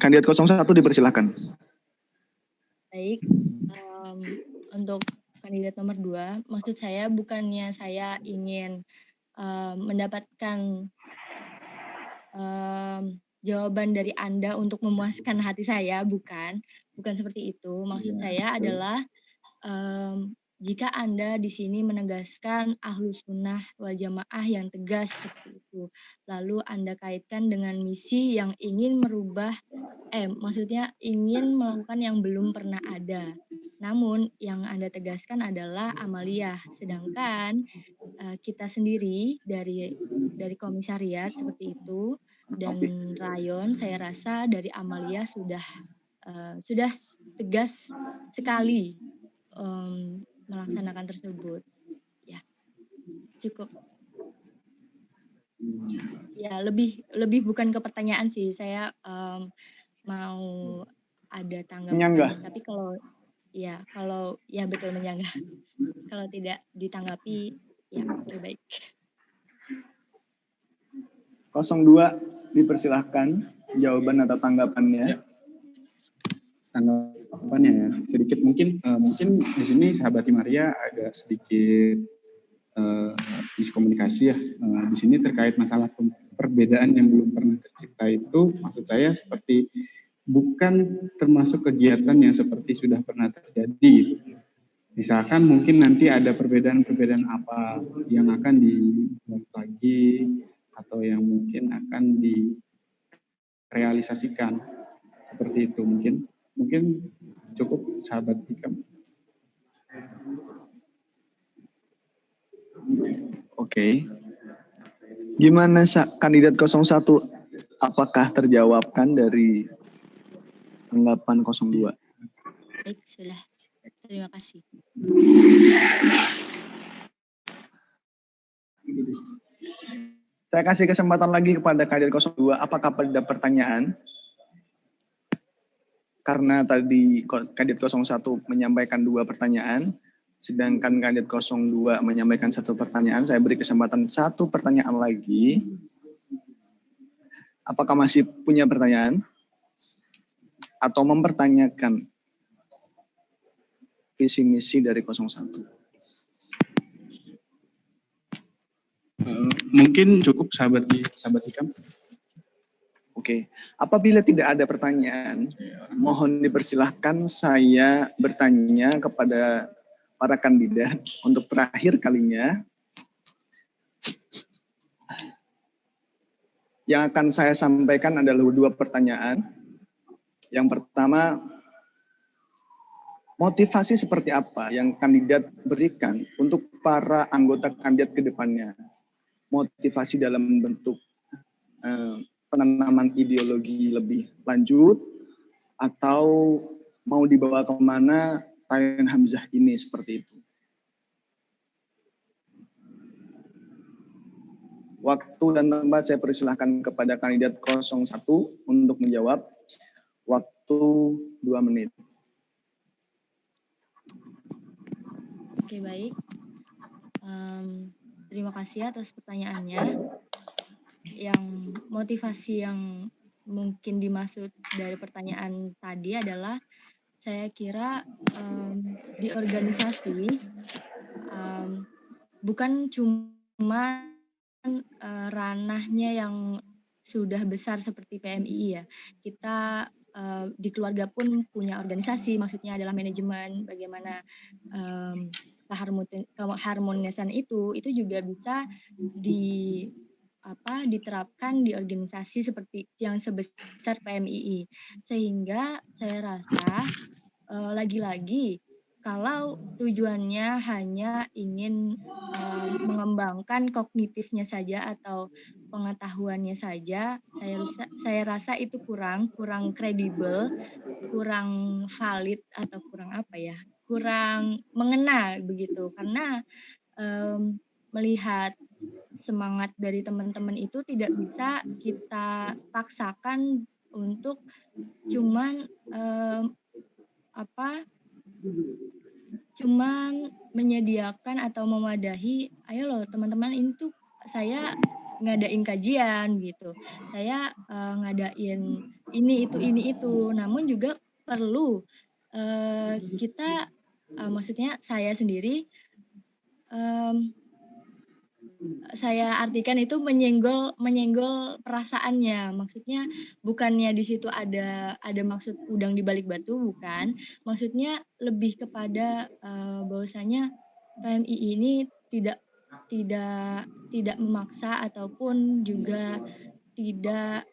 Kandidat 01 dipersilahkan. Baik, untuk kandidat nomor 2, maksud saya bukannya saya ingin mendapatkan jawaban dari Anda untuk memuaskan hati saya, bukan seperti itu. Maksud saya adalah jika Anda di sini menegaskan Ahlus Sunnah wal Jamaah yang tegas seperti itu, lalu Anda kaitkan dengan misi yang ingin merubah, maksudnya ingin melakukan yang belum pernah ada. Namun yang Anda tegaskan adalah amaliyah, sedangkan kita sendiri dari komisariat seperti itu dan rayon, saya rasa dari amaliyah sudah tegas sekali melaksanakan tersebut. Ya, cukup. Ya, lebih bukan ke pertanyaan sih. Saya mau ada tanggapan. Menyanggah. Tapi kalau betul menyanggah. Kalau tidak ditanggapi, ya oke, baik. 02 dipersilahkan jawaban atau tanggapannya. Tanggapannya ya sedikit mungkin di sini sahabat Maria agak sedikit miskomunikasi ya. Di sini terkait masalah perbedaan yang belum pernah tercipta itu, maksud saya seperti bukan termasuk kegiatan yang seperti sudah pernah terjadi. Misalkan mungkin nanti ada perbedaan-perbedaan apa yang akan dibuat lagi atau yang mungkin akan direalisasikan seperti itu. Mungkin cukup sahabat Hikam. Oke. Gimana kandidat 01? Apakah terjawabkan dari tanggapan 02? Baik, sudah. Terima kasih. Saya kasih kesempatan lagi kepada kandidat 02. Apakah ada pertanyaan? Karena tadi kandidat 01 menyampaikan 2 pertanyaan, sedangkan kandidat 02 menyampaikan 1 pertanyaan, saya beri kesempatan 1 pertanyaan lagi Apakah masih punya pertanyaan? Atau mempertanyakan visi misi dari 01? Mungkin cukup sahabat Ikam. Oke, apabila tidak ada pertanyaan, mohon dipersilahkan saya bertanya kepada para kandidat untuk terakhir kalinya. Yang akan saya sampaikan adalah 2 pertanyaan. Yang pertama, motivasi seperti apa yang kandidat berikan untuk para anggota kandidat ke depannya? Motivasi dalam bentuk penanaman ideologi lebih lanjut, atau mau dibawa kemana Rayyan Hamzah ini seperti itu. Waktu dan tempat saya persilahkan kepada kandidat 01 untuk menjawab. Waktu 2 menit. Oke, baik. Terima kasih atas pertanyaannya. Yang motivasi yang mungkin dimaksud dari pertanyaan tadi adalah saya kira di organisasi bukan cuma ranahnya yang sudah besar seperti PMII ya. Kita di keluarga pun punya organisasi, maksudnya adalah manajemen, bagaimana keharmonisan itu juga bisa diterapkan di organisasi seperti yang sebesar PMII. Sehingga saya rasa lagi-lagi kalau tujuannya hanya ingin mengembangkan kognitifnya saja atau pengetahuannya saja, saya rasa itu kurang kredibel, kurang valid atau kurang mengena begitu. Karena melihat semangat dari teman-teman itu tidak bisa kita paksakan untuk cuman menyediakan atau memadahi, ayo loh teman-teman, ini tuh saya ngadain kajian gitu, saya ngadain ini itu, namun juga perlu kita maksudnya saya sendiri saya artikan itu menyenggol perasaannya, maksudnya bukannya di situ ada maksud udang di balik batu, bukan, maksudnya lebih kepada bahwasanya PMII ini tidak memaksa ataupun juga tidak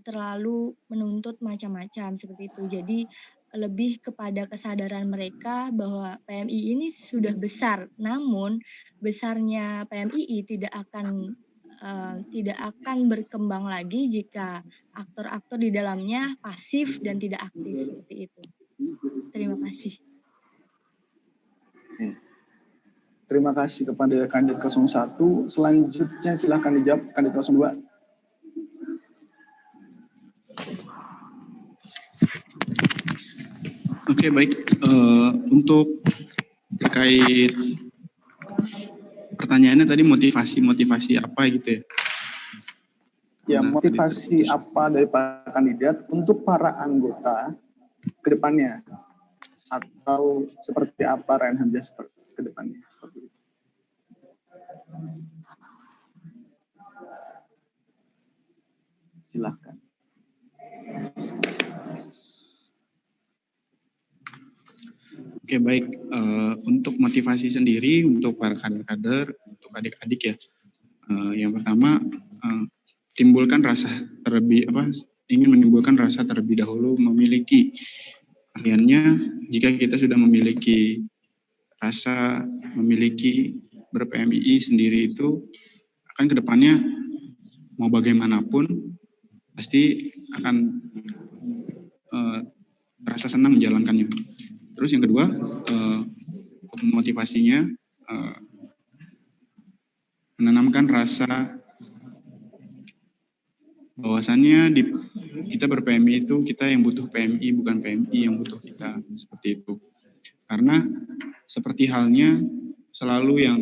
terlalu menuntut macam-macam seperti itu. Jadi lebih kepada kesadaran mereka bahwa PMII ini sudah besar, namun besarnya PMII tidak akan berkembang lagi jika aktor-aktor di dalamnya pasif dan tidak aktif seperti itu. Terima kasih. Terima kasih kepada kandidat 01. Selanjutnya silahkan dijawab kandidat 02. Oke, baik. Untuk terkait pertanyaannya tadi motivasi apa gitu ya? Ya, motivasi apa dari para kandidat untuk para anggota ke depannya? Atau seperti apa Rayyan Hamzah ke depannya? Seperti itu. Silahkan. Oke, baik. Untuk motivasi sendiri untuk para kader-kader, untuk adik-adik ya. Yang pertama, ingin menimbulkan rasa terlebih dahulu memiliki. Artinya, jika kita sudah memiliki rasa ber-PMII sendiri itu, akan kedepannya mau bagaimanapun pasti akan rasa senang menjalankannya. Terus yang kedua, motivasinya menanamkan rasa bahwasannya kita ber-PMI itu kita yang butuh PMI, bukan PMI yang butuh kita, seperti itu. Karena seperti halnya selalu yang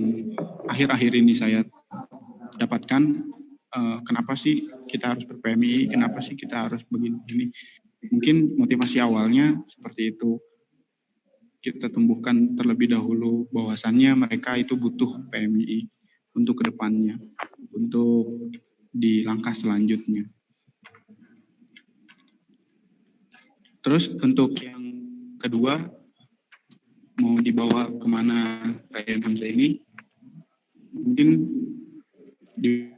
akhir-akhir ini saya dapatkan, kenapa sih kita harus ber-PMI, kenapa sih kita harus begini-begini. Mungkin motivasi awalnya seperti itu. Kita tumbuhkan terlebih dahulu bahwasannya mereka itu butuh PMI untuk kedepannya, untuk di langkah selanjutnya. Terus untuk yang kedua, mau dibawa kemana Rayyan Hamzah ini, mungkin di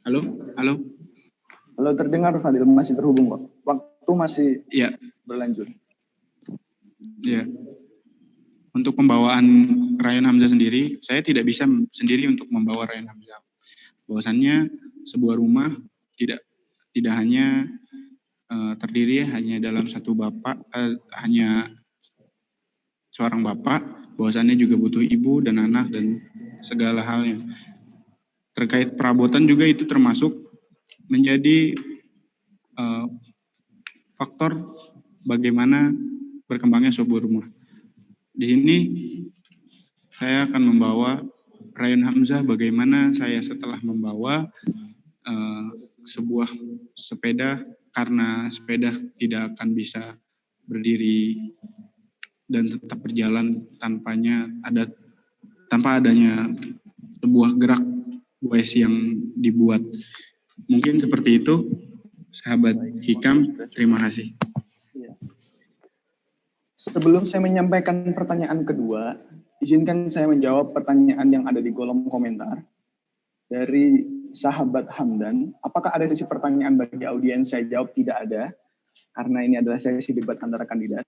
Halo, halo. Halo, terdengar Fadil, masih terhubung kok. Waktu masih ya berlanjut. Ya. Untuk pembawaan Rayyan Hamzah sendiri, saya tidak bisa sendiri untuk membawa Rayyan Hamzah. Bahwasannya sebuah rumah tidak hanya terdiri hanya dalam satu bapak, hanya seorang bapak, bahwasannya juga butuh ibu dan anak dan segala halnya. Terkait perabotan juga itu termasuk menjadi faktor bagaimana berkembangnya sebuah rumah. Di sini saya akan membawa Rayyan Hamzah bagaimana saya setelah membawa sebuah sepeda, karena sepeda tidak akan bisa berdiri dan tetap berjalan tanpa adanya sebuah gerak WS yang dibuat. Mungkin seperti itu, sahabat Hikam. Terima kasih. Sebelum saya menyampaikan pertanyaan kedua, izinkan saya menjawab pertanyaan yang ada di kolom komentar dari sahabat Hamdan. Apakah ada sesi pertanyaan bagi audiens? Saya jawab tidak ada, karena ini adalah sesi debat antara kandidat.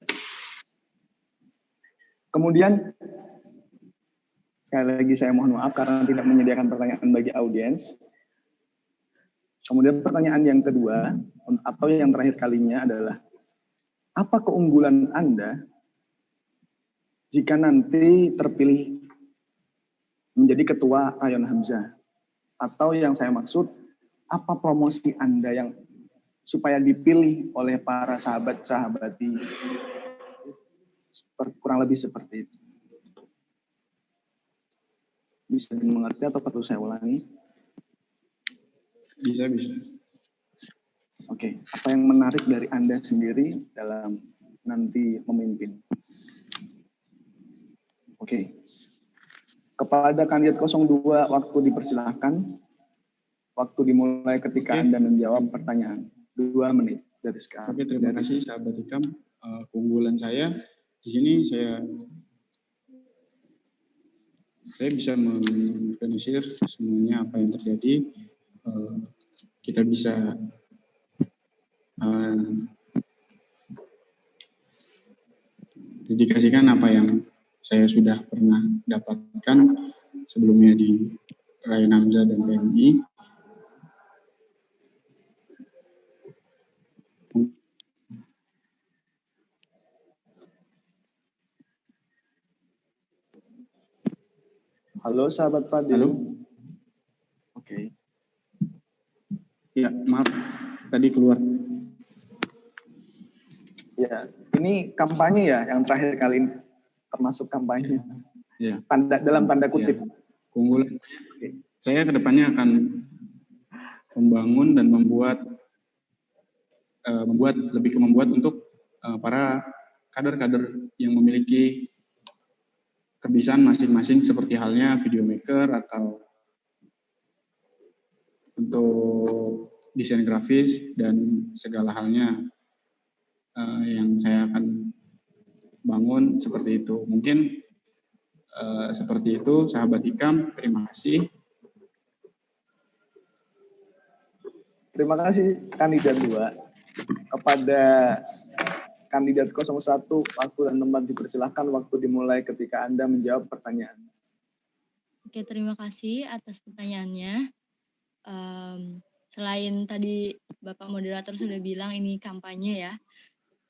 Kemudian, sekali lagi saya mohon maaf karena tidak menyediakan pertanyaan bagi audiens. Kemudian pertanyaan yang kedua, atau yang terakhir kalinya adalah, apa keunggulan Anda jika nanti terpilih menjadi ketua Rayyan Hamzah? Atau yang saya maksud, apa promosi Anda yang supaya dipilih oleh para sahabat-sahabati? Kurang lebih seperti itu. Bisa dimengerti atau perlu saya ulangi? Bisa. Oke, apa yang menarik dari Anda sendiri dalam nanti memimpin? Oke. Kepada kandidat 02, waktu dipersilahkan. Waktu dimulai ketika Anda menjawab pertanyaan. 2 menit dari sekarang. Oke, terima kasih sahabat Hikam. Keunggulan saya di sini saya bisa mengorganisir semuanya apa yang terjadi. Kita bisa dedikasikan apa yang saya sudah pernah dapatkan sebelumnya di Rayyan Hamzah dan PMI. Halo sahabat Fadil. Halo. Oke. Ya, maaf. Tadi keluar. Ya, ini kampanye ya yang terakhir kali ini, termasuk kampanye. Ya. Dalam tanda kutip. Ya. Keunggulan saya kedepannya akan membangun dan membuat untuk para kader-kader yang memiliki kebiasaan masing-masing seperti halnya video maker atau untuk desain grafis dan segala halnya yang saya akan bangun seperti itu. Mungkin seperti itu, sahabat Hikam. Terima kasih. Terima kasih kandidat 2. Kepada kandidat 01, waktu dan tempat dipersilahkan, waktu dimulai ketika Anda menjawab pertanyaan. Oke, terima kasih atas pertanyaannya. Selain tadi Bapak Moderator sudah bilang ini kampanye ya.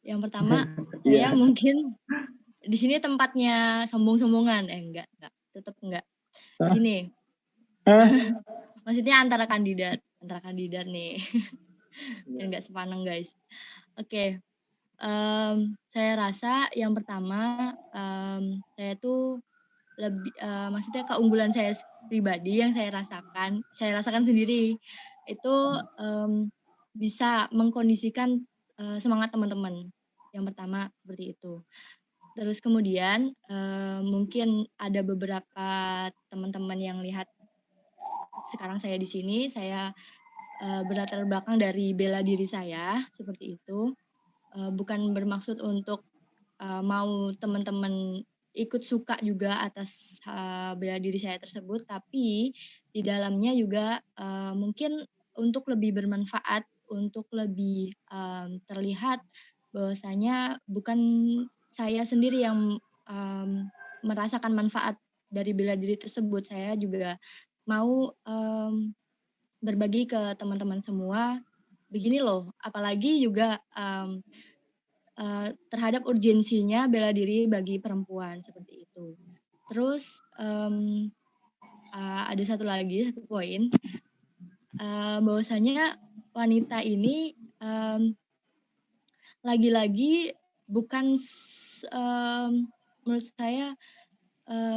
Yang pertama, saya mungkin di sini tempatnya sombong-sombongan. Enggak. Tetap enggak. Gini. Maksudnya antara kandidat nih. Dan nggak sepaneng guys. Oke. Saya rasa yang pertama saya tuh lebih maksudnya keunggulan saya pribadi yang saya rasakan sendiri itu bisa mengkondisikan semangat teman-teman. Yang pertama seperti itu. Terus kemudian mungkin ada beberapa teman-teman yang lihat sekarang saya di sini, saya berlatar belakang dari bela diri saya seperti itu. Bukan bermaksud untuk mau teman-teman ikut suka juga atas bela diri saya tersebut, tapi di dalamnya juga mungkin untuk lebih bermanfaat, untuk lebih terlihat bahwasanya bukan saya sendiri yang merasakan manfaat dari bela diri tersebut. Saya juga mau berbagi ke teman-teman semua. Begini loh, apalagi juga terhadap urgensinya bela diri bagi perempuan seperti itu. Terus ada satu poin bahwasanya wanita ini lagi-lagi bukan menurut saya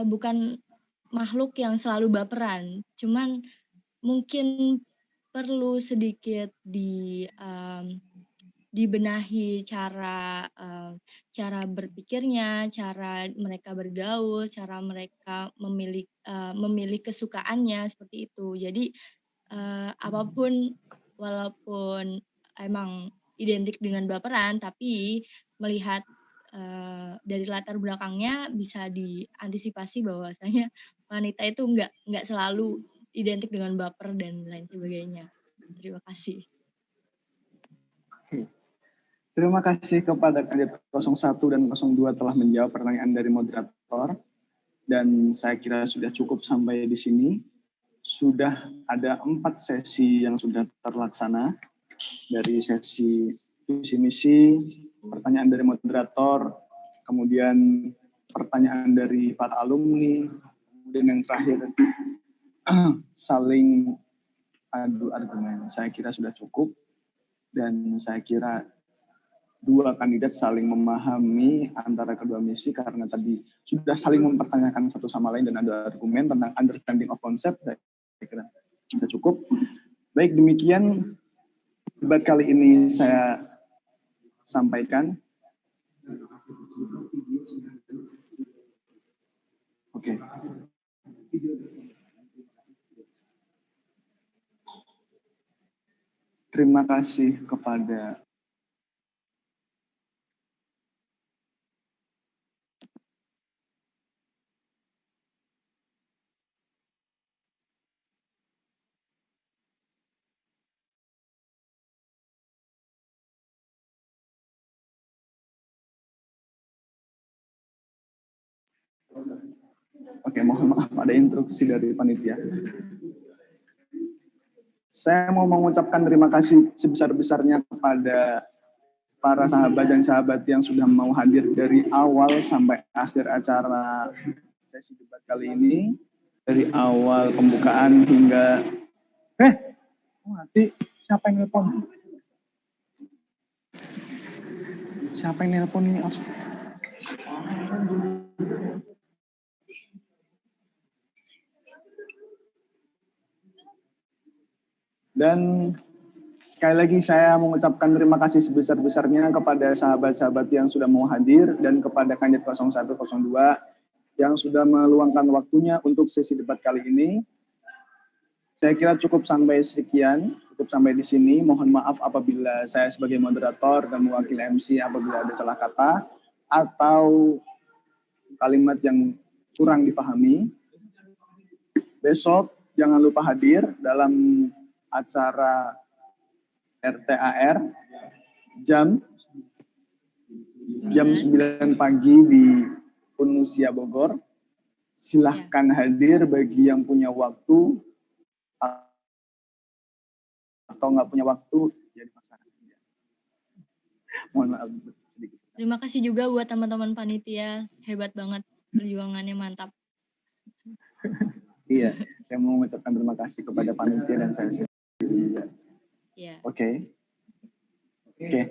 bukan makhluk yang selalu baperan, cuman mungkin perlu sedikit dibenahi cara berpikirnya, cara mereka bergaul, cara mereka memilih kesukaannya seperti itu. Jadi apapun walaupun emang identik dengan baperan, tapi melihat dari latar belakangnya bisa diantisipasi bahwasanya wanita itu nggak selalu identik dengan baper dan lain sebagainya. Terima kasih. Terima kasih kepada kandidat 01 dan 02 telah menjawab pertanyaan dari moderator. Dan saya kira sudah cukup sampai di sini. Sudah ada 4 sesi yang sudah terlaksana. Dari sesi visi misi, pertanyaan dari moderator, kemudian pertanyaan dari para alumni, kemudian yang terakhir saling adu argumen. Saya kira sudah cukup dan saya kira dua kandidat saling memahami antara kedua misi karena tadi sudah saling mempertanyakan satu sama lain dan ada argumen tentang understanding of concept. Saya kira sudah cukup. Baik, demikian debat kali ini saya sampaikan. Oke. Terima kasih kepada Oke, mohon maaf ada instruksi dari panitia. Saya mau mengucapkan terima kasih sebesar-besarnya kepada para sahabat dan sahabat yang sudah mau hadir dari awal sampai akhir acara sesi debat kali ini. Dari awal pembukaan hingga... mati, siapa yang nelpon? Siapa yang nelpon ini? Dan sekali lagi saya mengucapkan terima kasih sebesar-besarnya kepada sahabat-sahabat yang sudah mau hadir dan kepada kandidat 01, 02 yang sudah meluangkan waktunya untuk sesi debat kali ini. Saya kira cukup sampai sekian, cukup sampai di sini. Mohon maaf apabila saya sebagai moderator dan mewakili MC apabila ada salah kata atau kalimat yang kurang dipahami. Besok jangan lupa hadir dalam acara RTAR jam 9 pagi di Unusia Bogor. Silahkan hadir bagi yang punya waktu atau nggak punya waktu jadi pasangan. Mohon maaf sedikit. Terima kasih juga buat teman-teman panitia, hebat banget perjuangannya, mantap. Iya, saya mau mengucapkan terima kasih kepada panitia dan saya sendiri. Yeah. Oke. Oke.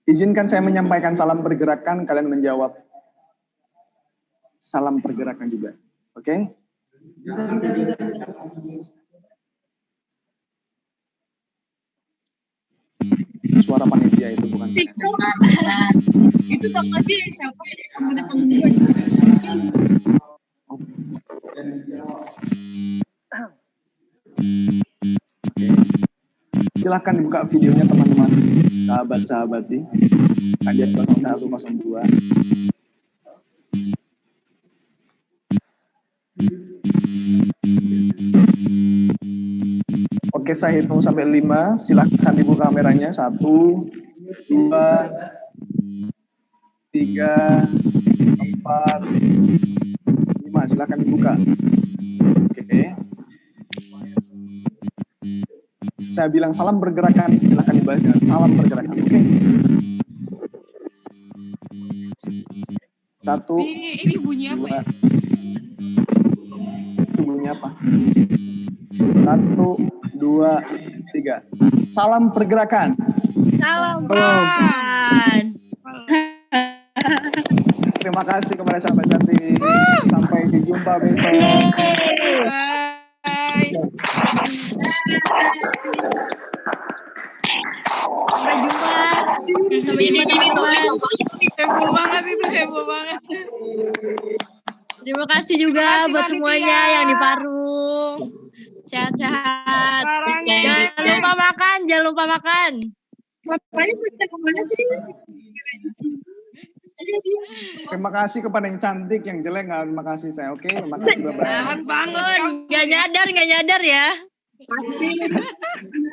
Izinkan saya menyampaikan salam pergerakan, kalian menjawab salam pergerakan juga. Oke? Suara panitia itu bukan saya. Itu sama sih siapa temen-temen gue. Silahkan dibuka videonya teman-teman, sahabat-sahabati. Kandidat 0102. Oke, saya hitung sampai 5. Silahkan dibuka kameranya. 1, 2, 3, 4, 5. Silahkan dibuka. Oke. Saya bilang salam pergerakan, silahkan dibaca. Salam pergerakan, oke? 1, Ini bunyi apa ya? Itu bunyi apa? 1, 2, 3. Salam pergerakan. Salam pergerakan. Terima kasih kepada sahabat cantik. Sampai jumpa besok. Sampai jumpa. Sampai jumpa teman-teman. Heboh banget itu, heboh banget. Terima kasih juga buat semuanya yang di Parung. Sehat-sehat. Jangan lupa makan, jangan lupa makan. Bapaknya punya kemana sih? Terima kasih kepada yang cantik, yang jelek nggak terima kasih saya. Oke, terima kasih, bye-bye. Banget. Nggak nyadar ya. Pasti.